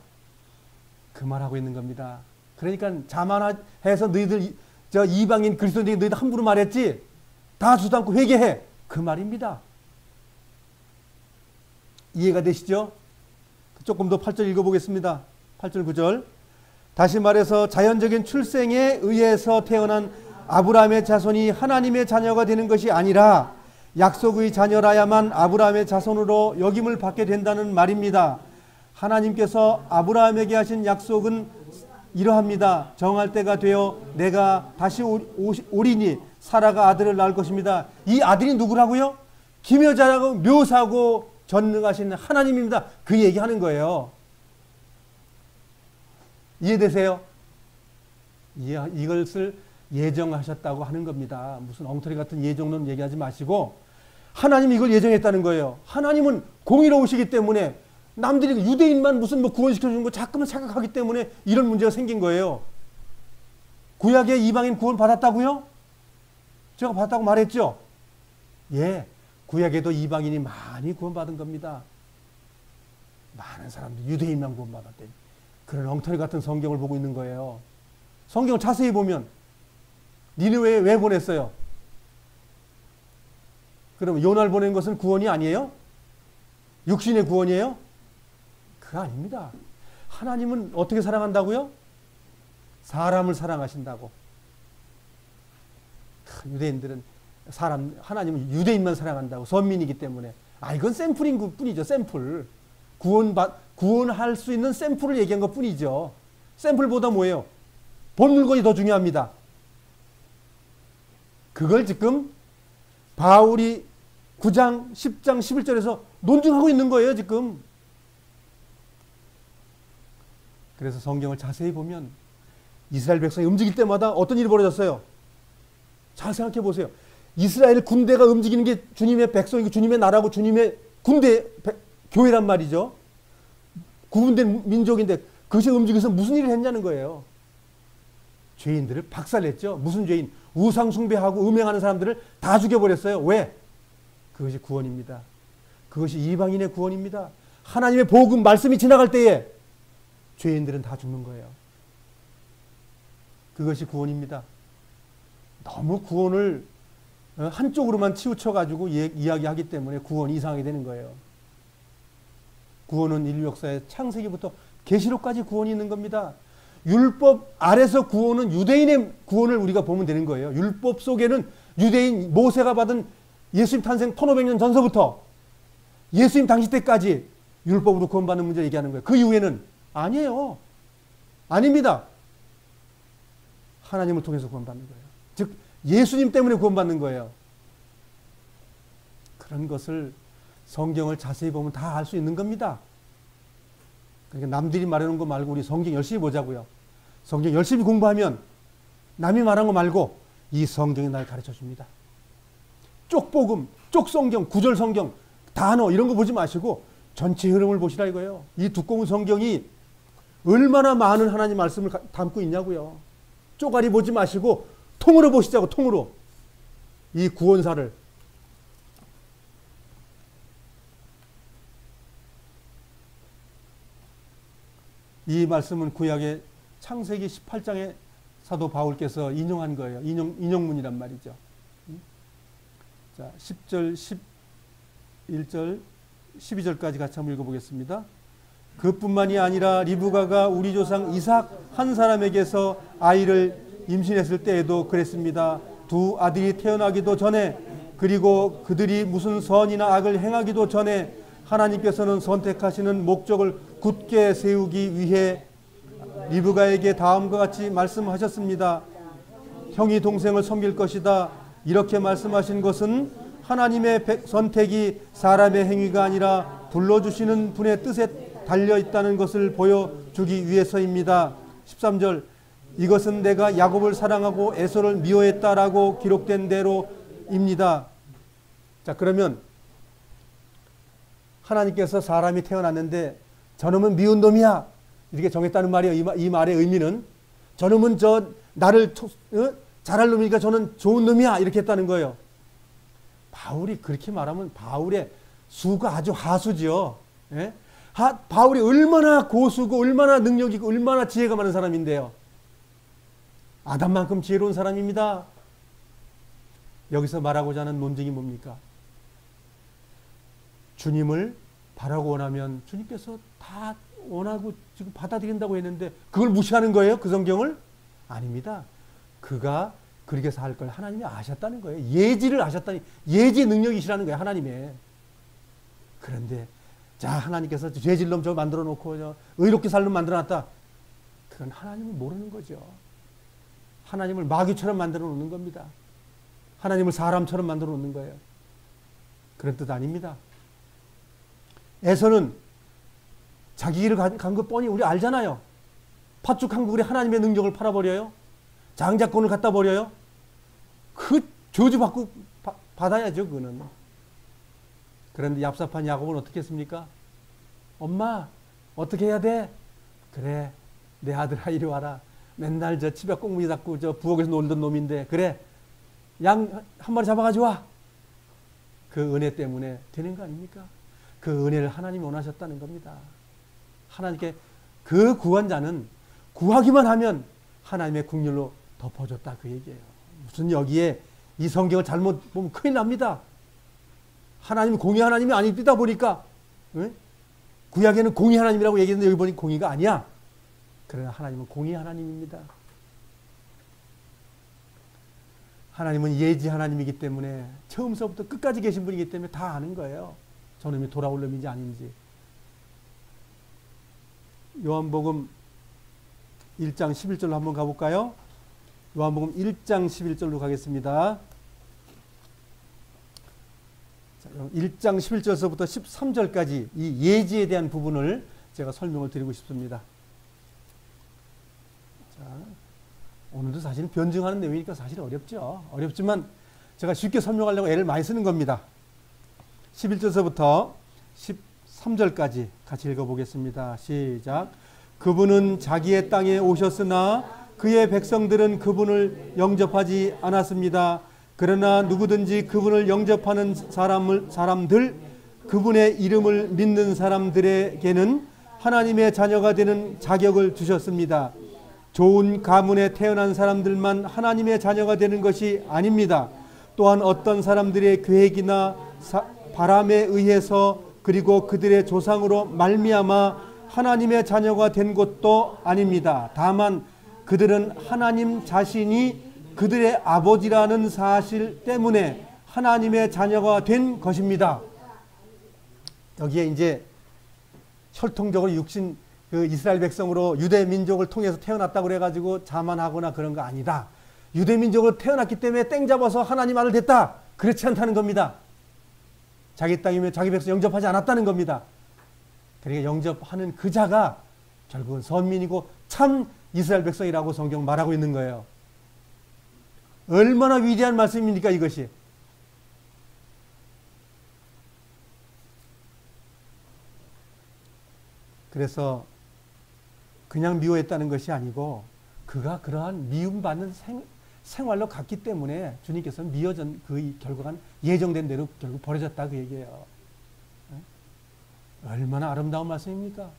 Speaker 1: 그 말하고 있는 겁니다. 그러니까 자만해서 너희들 저 이방인 그리스도인들이 너희들 함부로 말했지. 다 주도 않고 회개해. 그 말입니다. 이해가 되시죠? 조금 더 8절 읽어보겠습니다. 8절 9절. 다시 말해서 자연적인 출생에 의해서 태어난 아브라함의 자손이 하나님의 자녀가 되는 것이 아니라 약속의 자녀라야만 아브라함의 자손으로 여김을 받게 된다는 말입니다. 하나님께서 아브라함에게 하신 약속은 이러합니다. 정할 때가 되어 내가 다시 오리니 사라가 아들을 낳을 것입니다. 이 아들이 누구라고요? 기묘자라고 묘사하고 전능하신 하나님입니다. 그 얘기하는 거예요. 이해되세요? 이것을 예정하셨다고 하는 겁니다. 무슨 엉터리 같은 예정론 얘기하지 마시고 하나님이 이걸 예정했다는 거예요. 하나님은 공의로우시기 때문에 남들이 유대인만 무슨 뭐 구원시켜주는 거 자꾸만 생각하기 때문에 이런 문제가 생긴 거예요. 구약에 이방인 구원 받았다고요? 제가 받았다고 말했죠? 예, 구약에도 이방인이 많이 구원받은 겁니다. 많은 사람들 유대인만 구원받았대. 그런 엉터리 같은 성경을 보고 있는 거예요. 성경을 자세히 보면 니느웨에 왜 보냈어요? 그럼 요나를 보낸 것은 구원이 아니에요? 육신의 구원이에요? 그거 아닙니다. 하나님은 어떻게 사랑한다고요? 사람을 사랑하신다고. 유대인들은 하나님은 유대인만 사랑한다고. 선민이기 때문에. 아, 이건 샘플인 것 뿐이죠. 샘플. 구원할 수 있는 샘플을 얘기한 것 뿐이죠. 샘플보다 뭐예요? 본 물건이 더 중요합니다. 그걸 지금 바울이 9장, 10장, 11절에서 논증하고 있는 거예요, 지금. 그래서 성경을 자세히 보면 이스라엘 백성이 움직일 때마다 어떤 일이 벌어졌어요? 잘 생각해 보세요. 이스라엘 군대가 움직이는 게 주님의 백성이고 주님의 나라고 주님의 군대, 교회란 말이죠. 구분된 민족인데 그것이 움직여서 무슨 일을 했냐는 거예요. 죄인들을 박살냈죠. 무슨 죄인? 우상 숭배하고 음행하는 사람들을 다 죽여버렸어요. 왜? 그것이 구원입니다. 그것이 이방인의 구원입니다. 하나님의 복음 말씀이 지나갈 때에 죄인들은 다 죽는 거예요. 그것이 구원입니다. 너무 구원을 한쪽으로만 치우쳐가지고 이야기하기 때문에 구원이 이상하게 되는 거예요. 구원은 인류 역사의 창세기부터 계시록까지 구원이 있는 겁니다. 율법 아래서 구원은 유대인의 구원을 우리가 보면 되는 거예요. 율법 속에는 유대인 모세가 받은 예수님 탄생 1500년 전서부터 예수님 당시 때까지 율법으로 구원받는 문제를 얘기하는 거예요. 그 이후에는 아니에요. 아닙니다. 하나님을 통해서 구원받는 거예요. 즉 예수님 때문에 구원받는 거예요. 그런 것을 성경을 자세히 보면 다 알 수 있는 겁니다. 그러니까 남들이 말해놓은 거 말고 우리 성경 열심히 보자고요. 성경 열심히 공부하면 남이 말한 거 말고 이 성경이 날 가르쳐 줍니다. 쪽복음, 쪽성경, 구절 성경, 단어 이런 거 보지 마시고 전체 흐름을 보시라 이거예요. 이 두꺼운 성경이 얼마나 많은 하나님 말씀을 담고 있냐고요. 쪼가리 보지 마시고 통으로 보시자고. 통으로. 이 구원사를. 이 말씀은 구약의 창세기 18장에 사도 바울께서 인용한 거예요. 인용문이란 말이죠. 자, 10절, 11절, 12절까지 같이 한번 읽어보겠습니다. 그뿐만이 아니라 리브가가 우리 조상 이삭 한 사람에게서 아이를 임신했을 때에도 그랬습니다. 두 아들이 태어나기도 전에 그리고 그들이 무슨 선이나 악을 행하기도 전에 하나님께서는 선택하시는 목적을 굳게 세우기 위해 리브가에게 다음과 같이 말씀하셨습니다. 형이 동생을 섬길 것이다. 이렇게 말씀하신 것은 하나님의 선택이 사람의 행위가 아니라 불러주시는 분의 뜻에 달려있다는 것을 보여주기 위해서입니다. 13절, 이것은 내가 야곱을 사랑하고 에서를 미워했다라고 기록된 대로입니다. 자, 그러면 하나님께서 사람이 태어났는데 저놈은 미운 놈이야 이렇게 정했다는 말이에요. 이 말의 의미는 저놈은 나를 잘할 놈이니까 저는 좋은 놈이야 이렇게 했다는 거예요. 바울이 그렇게 말하면 바울의 수가 아주 하수지요. 예? 바울이 얼마나 고수고 얼마나 능력이고 얼마나 지혜가 많은 사람인데요. 아담만큼 지혜로운 사람입니다. 여기서 말하고자 하는 논증이 뭡니까? 주님을 바라고 원하면 주님께서 다 원하고 지금 받아들인다고 했는데 그걸 무시하는 거예요? 그 성경을? 아닙니다. 그가 그렇게 살 걸 하나님이 아셨다는 거예요. 예지를 아셨다니, 예지 능력이시라는 거예요, 하나님의. 그런데 자, 하나님께서 죄질 놈 저 만들어 놓고 의롭게 살 놈 만들어 놨다. 그건 하나님을 모르는 거죠. 하나님을 마귀처럼 만들어 놓는 겁니다. 하나님을 사람처럼 만들어 놓는 거예요. 그런 뜻 아닙니다. 에서는 자기 길을 간 거 뻔히 우리 알잖아요. 팥죽한 그릇에 하나님의 능력을 팔아버려요. 장자권을 갖다 버려요. 그 저주받고 받아야죠, 그거는. 그런데 얍삽한 야곱은 어떻게 했습니까? 엄마, 어떻게 해야 돼? 그래, 내 아들아 이리 와라. 맨날 저 집에 꽁무니 잡고 저 부엌에서 놀던 놈인데, 그래, 양 한 마리 잡아가지고 와. 그 은혜 때문에 되는 거 아닙니까? 그 은혜를 하나님이 원하셨다는 겁니다. 하나님께 그 구한 자는 구하기만 하면 하나님의 국률로 덮어줬다 그 얘기예요. 무슨 여기에 이 성경을 잘못 보면 큰일 납니다. 하나님 공의 하나님이 아니다 보니까 응? 구약에는 공의 하나님이라고 얘기했는데 여기 보니 공의가 아니야. 그러나 하나님은 공의 하나님입니다. 하나님은 예지 하나님이기 때문에 처음서부터 끝까지 계신 분이기 때문에 다 아는 거예요. 저놈이 돌아올 놈인지 아닌지. 요한복음 1장 11절로 한번 가볼까요? 요한복음 1장 11절로 가겠습니다. 1장 11절서부터 13절까지 이 예지에 대한 부분을 제가 설명을 드리고 싶습니다. 자, 오늘도 사실 변증하는 내용이니까 사실 어렵죠. 어렵지만 제가 쉽게 설명하려고 애를 많이 쓰는 겁니다. 11절서부터 13절까지 같이 읽어보겠습니다. 시작. 그분은 자기의 땅에 오셨으나 그의 백성들은 그분을 영접하지 않았습니다. 그러나 누구든지 그분을 영접하는 사람들, 그분의 이름을 믿는 사람들에게는 하나님의 자녀가 되는 자격을 주셨습니다. 좋은 가문에 태어난 사람들만 하나님의 자녀가 되는 것이 아닙니다. 또한 어떤 사람들의 계획이나 바람에 의해서 그리고 그들의 조상으로 말미암아 하나님의 자녀가 된 것도 아닙니다. 다만 그들은 하나님 자신이 그들의 아버지라는 사실 때문에 하나님의 자녀가 된 것입니다. 여기에 이제 혈통적으로 육신 그 이스라엘 백성으로 유대 민족을 통해서 태어났다고 그래가지고 자만하거나 그런 거 아니다. 유대 민족으로 태어났기 때문에 땡 잡아서 하나님 아들 됐다. 그렇지 않다는 겁니다. 자기 땅이면 자기 백성 영접하지 않았다는 겁니다. 그러니까 영접하는 그 자가 결국은 선민이고 참 이스라엘 백성이라고 성경 말하고 있는 거예요. 얼마나 위대한 말씀입니까 이것이. 그래서 그냥 미워했다는 것이 아니고 그가 그러한 미움받는 생활로 갔기 때문에 주님께서는 미워진 그 결과가 예정된 대로 결국 벌어졌다 그 얘기예요. 얼마나 아름다운 말씀입니까?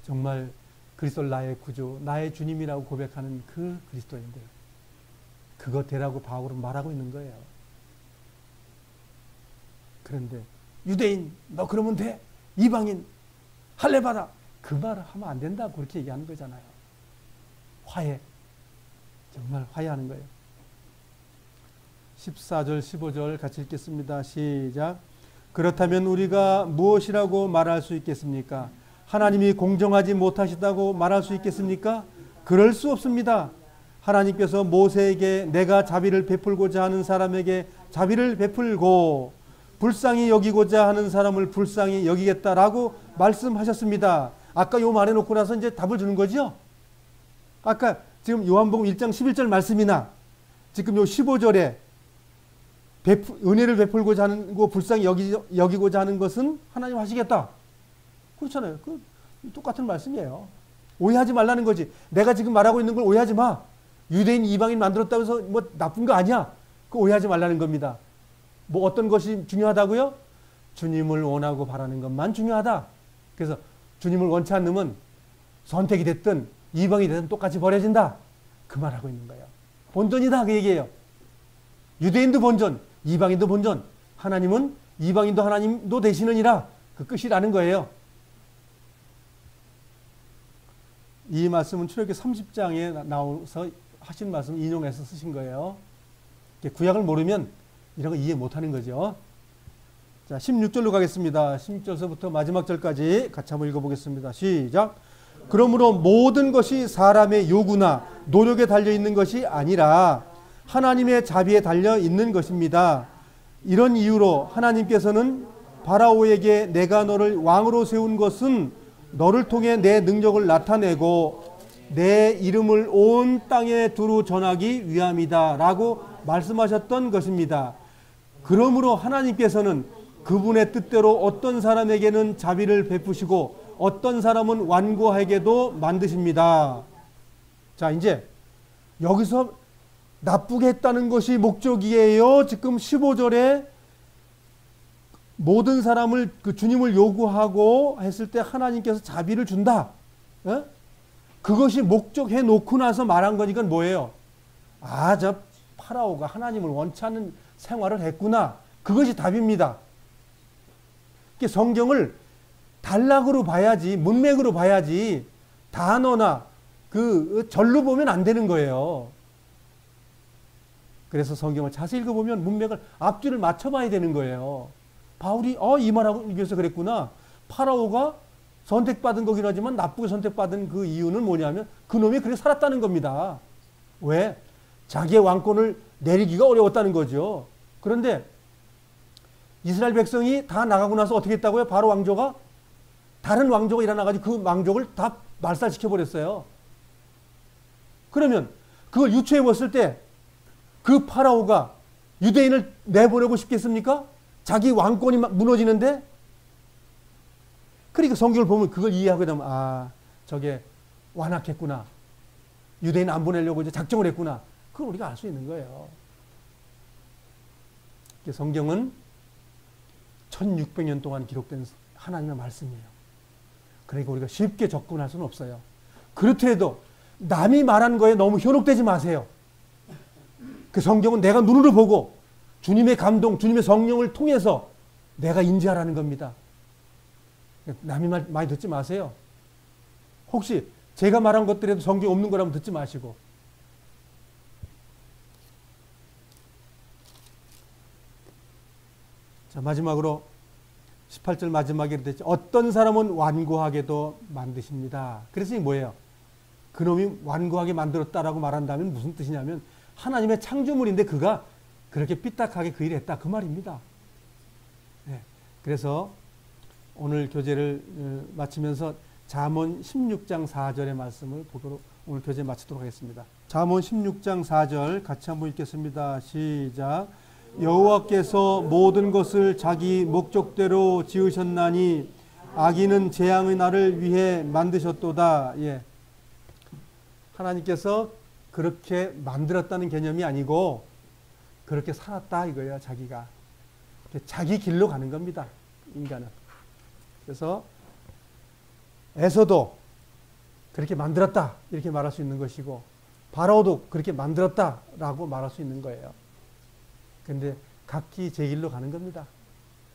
Speaker 1: 정말 그리스도를 나의 구주, 나의 주님이라고 고백하는 그 그리스도인들. 그거 되라고 바울은 말하고 있는 거예요. 그런데 유대인 너 그러면 돼. 이방인 할례 받아. 그 말을 하면 안 된다고 그렇게 얘기하는 거잖아요. 화해. 정말 화해하는 거예요. 14절 15절 같이 읽겠습니다. 시작. 그렇다면 우리가 무엇이라고 말할 수 있겠습니까? 하나님이 공정하지 못하시다고 말할 수 있겠습니까? 그럴 수 없습니다. 하나님께서 모세에게 내가 자비를 베풀고자 하는 사람에게 자비를 베풀고 불쌍히 여기고자 하는 사람을 불쌍히 여기겠다라고 말씀하셨습니다. 아까 요 말해놓고 나서 이제 답을 주는 거죠. 아까 지금 요한복음 1장 11절 말씀이나 지금 요 15절에 은혜를 베풀고자 하는 거 불쌍히 여기고자 하는 것은 하나님 하시겠다. 그렇잖아요. 그 똑같은 말씀이에요. 오해하지 말라는 거지. 내가 지금 말하고 있는 걸 오해하지 마. 유대인 이방인 만들었다고 해서 뭐 나쁜 거 아니야. 그 오해하지 말라는 겁니다. 뭐 어떤 것이 중요하다고요? 주님을 원하고 바라는 것만 중요하다. 그래서 주님을 원치 않으면 선택이 됐든 이방이 됐든 똑같이 버려진다. 그 말하고 있는 거예요. 본전이다 그 얘기예요. 유대인도 본전, 이방인도 본전. 하나님은 이방인도 하나님도 되시느니라. 그 끝이라는 거예요. 이 말씀은 출애굽기 30장에 나와서 하신 말씀 인용해서 쓰신 거예요. 구약을 모르면 이런 거 이해 못하는 거죠. 자, 16절로 가겠습니다. 16절서부터 마지막 절까지 같이 한번 읽어보겠습니다. 시작. 그러므로 모든 것이 사람의 요구나 노력에 달려있는 것이 아니라 하나님의 자비에 달려있는 것입니다. 이런 이유로 하나님께서는 바라오에게 내가 너를 왕으로 세운 것은 너를 통해 내 능력을 나타내고 내 이름을 온 땅에 두루 전하기 위함이다 라고 말씀하셨던 것입니다. 그러므로 하나님께서는 그분의 뜻대로 어떤 사람에게는 자비를 베푸시고 어떤 사람은 완고하게도 만드십니다. 자, 이제 여기서 나쁘게 했다는 것이 목적이에요. 지금 15절에 모든 사람을 그 주님을 요구하고 했을 때 하나님께서 자비를 준다. 에? 그것이 목적해 놓고 나서 말한 거니까 뭐예요? 아, 저 파라오가 하나님을 원치 않는 생활을 했구나. 그것이 답입니다. 성경을 단락으로 봐야지, 문맥으로 봐야지 단어나 그 절로 보면 안 되는 거예요. 그래서 성경을 자세히 읽어보면 문맥을 앞뒤를 맞춰봐야 되는 거예요. 바울이 이 말하고 위해서 그랬구나. 파라오가 선택받은 거긴 하지만 나쁘게 선택받은 그 이유는 뭐냐면 그놈이 그렇게 살았다는 겁니다. 왜? 자기의 왕권을 내리기가 어려웠다는 거죠. 그런데 이스라엘 백성이 다 나가고 나서 어떻게 했다고요? 바로 왕조가 다른 왕조가 일어나가지고 그 왕족을 다 말살시켜버렸어요. 그러면 그걸 유추해 봤을 때 그 파라오가 유대인을 내보내고 싶겠습니까? 자기 왕권이 무너지는데? 그러니까 성경을 보면 그걸 이해하게 되면 저게 완악했구나. 유대인 안 보내려고 이제 작정을 했구나. 그걸 우리가 알 수 있는 거예요. 성경은 1600년 동안 기록된 하나님의 말씀이에요. 그러니까 우리가 쉽게 접근할 수는 없어요. 그렇더라도 남이 말한 거에 너무 현혹되지 마세요. 그 성경은 내가 눈으로 보고 주님의 감동, 주님의 성령을 통해서 내가 인지하라는 겁니다. 남이 말 많이 듣지 마세요. 혹시 제가 말한 것들에도 성경이 없는 거라면 듣지 마시고. 자, 마지막으로 18절 마지막에 됐죠. 어떤 사람은 완고하게도 만드십니다. 그래서 이게 뭐예요? 그놈이 완고하게 만들었다라고 말한다면 무슨 뜻이냐면 하나님의 창조물인데 그가 그렇게 삐딱하게 그 일을 했다. 그 말입니다. 네. 그래서 오늘 교재를 마치면서 잠언 16장 4절의 말씀을 보도록 오늘 교재 마치도록 하겠습니다. 잠언 16장 4절 같이 한번 읽겠습니다. 시작. 여호와께서 모든 것을 자기 목적대로 지으셨나니 악인은 재앙의 날을 위해 만드셨도다. 예. 하나님께서 그렇게 만들었다는 개념이 아니고 그렇게 살았다 이거예요. 자기가. 자기 길로 가는 겁니다. 인간은. 그래서 에서도 그렇게 만들었다 이렇게 말할 수 있는 것이고 바라오도 그렇게 만들었다라고 말할 수 있는 거예요. 그런데 각기 제 길로 가는 겁니다.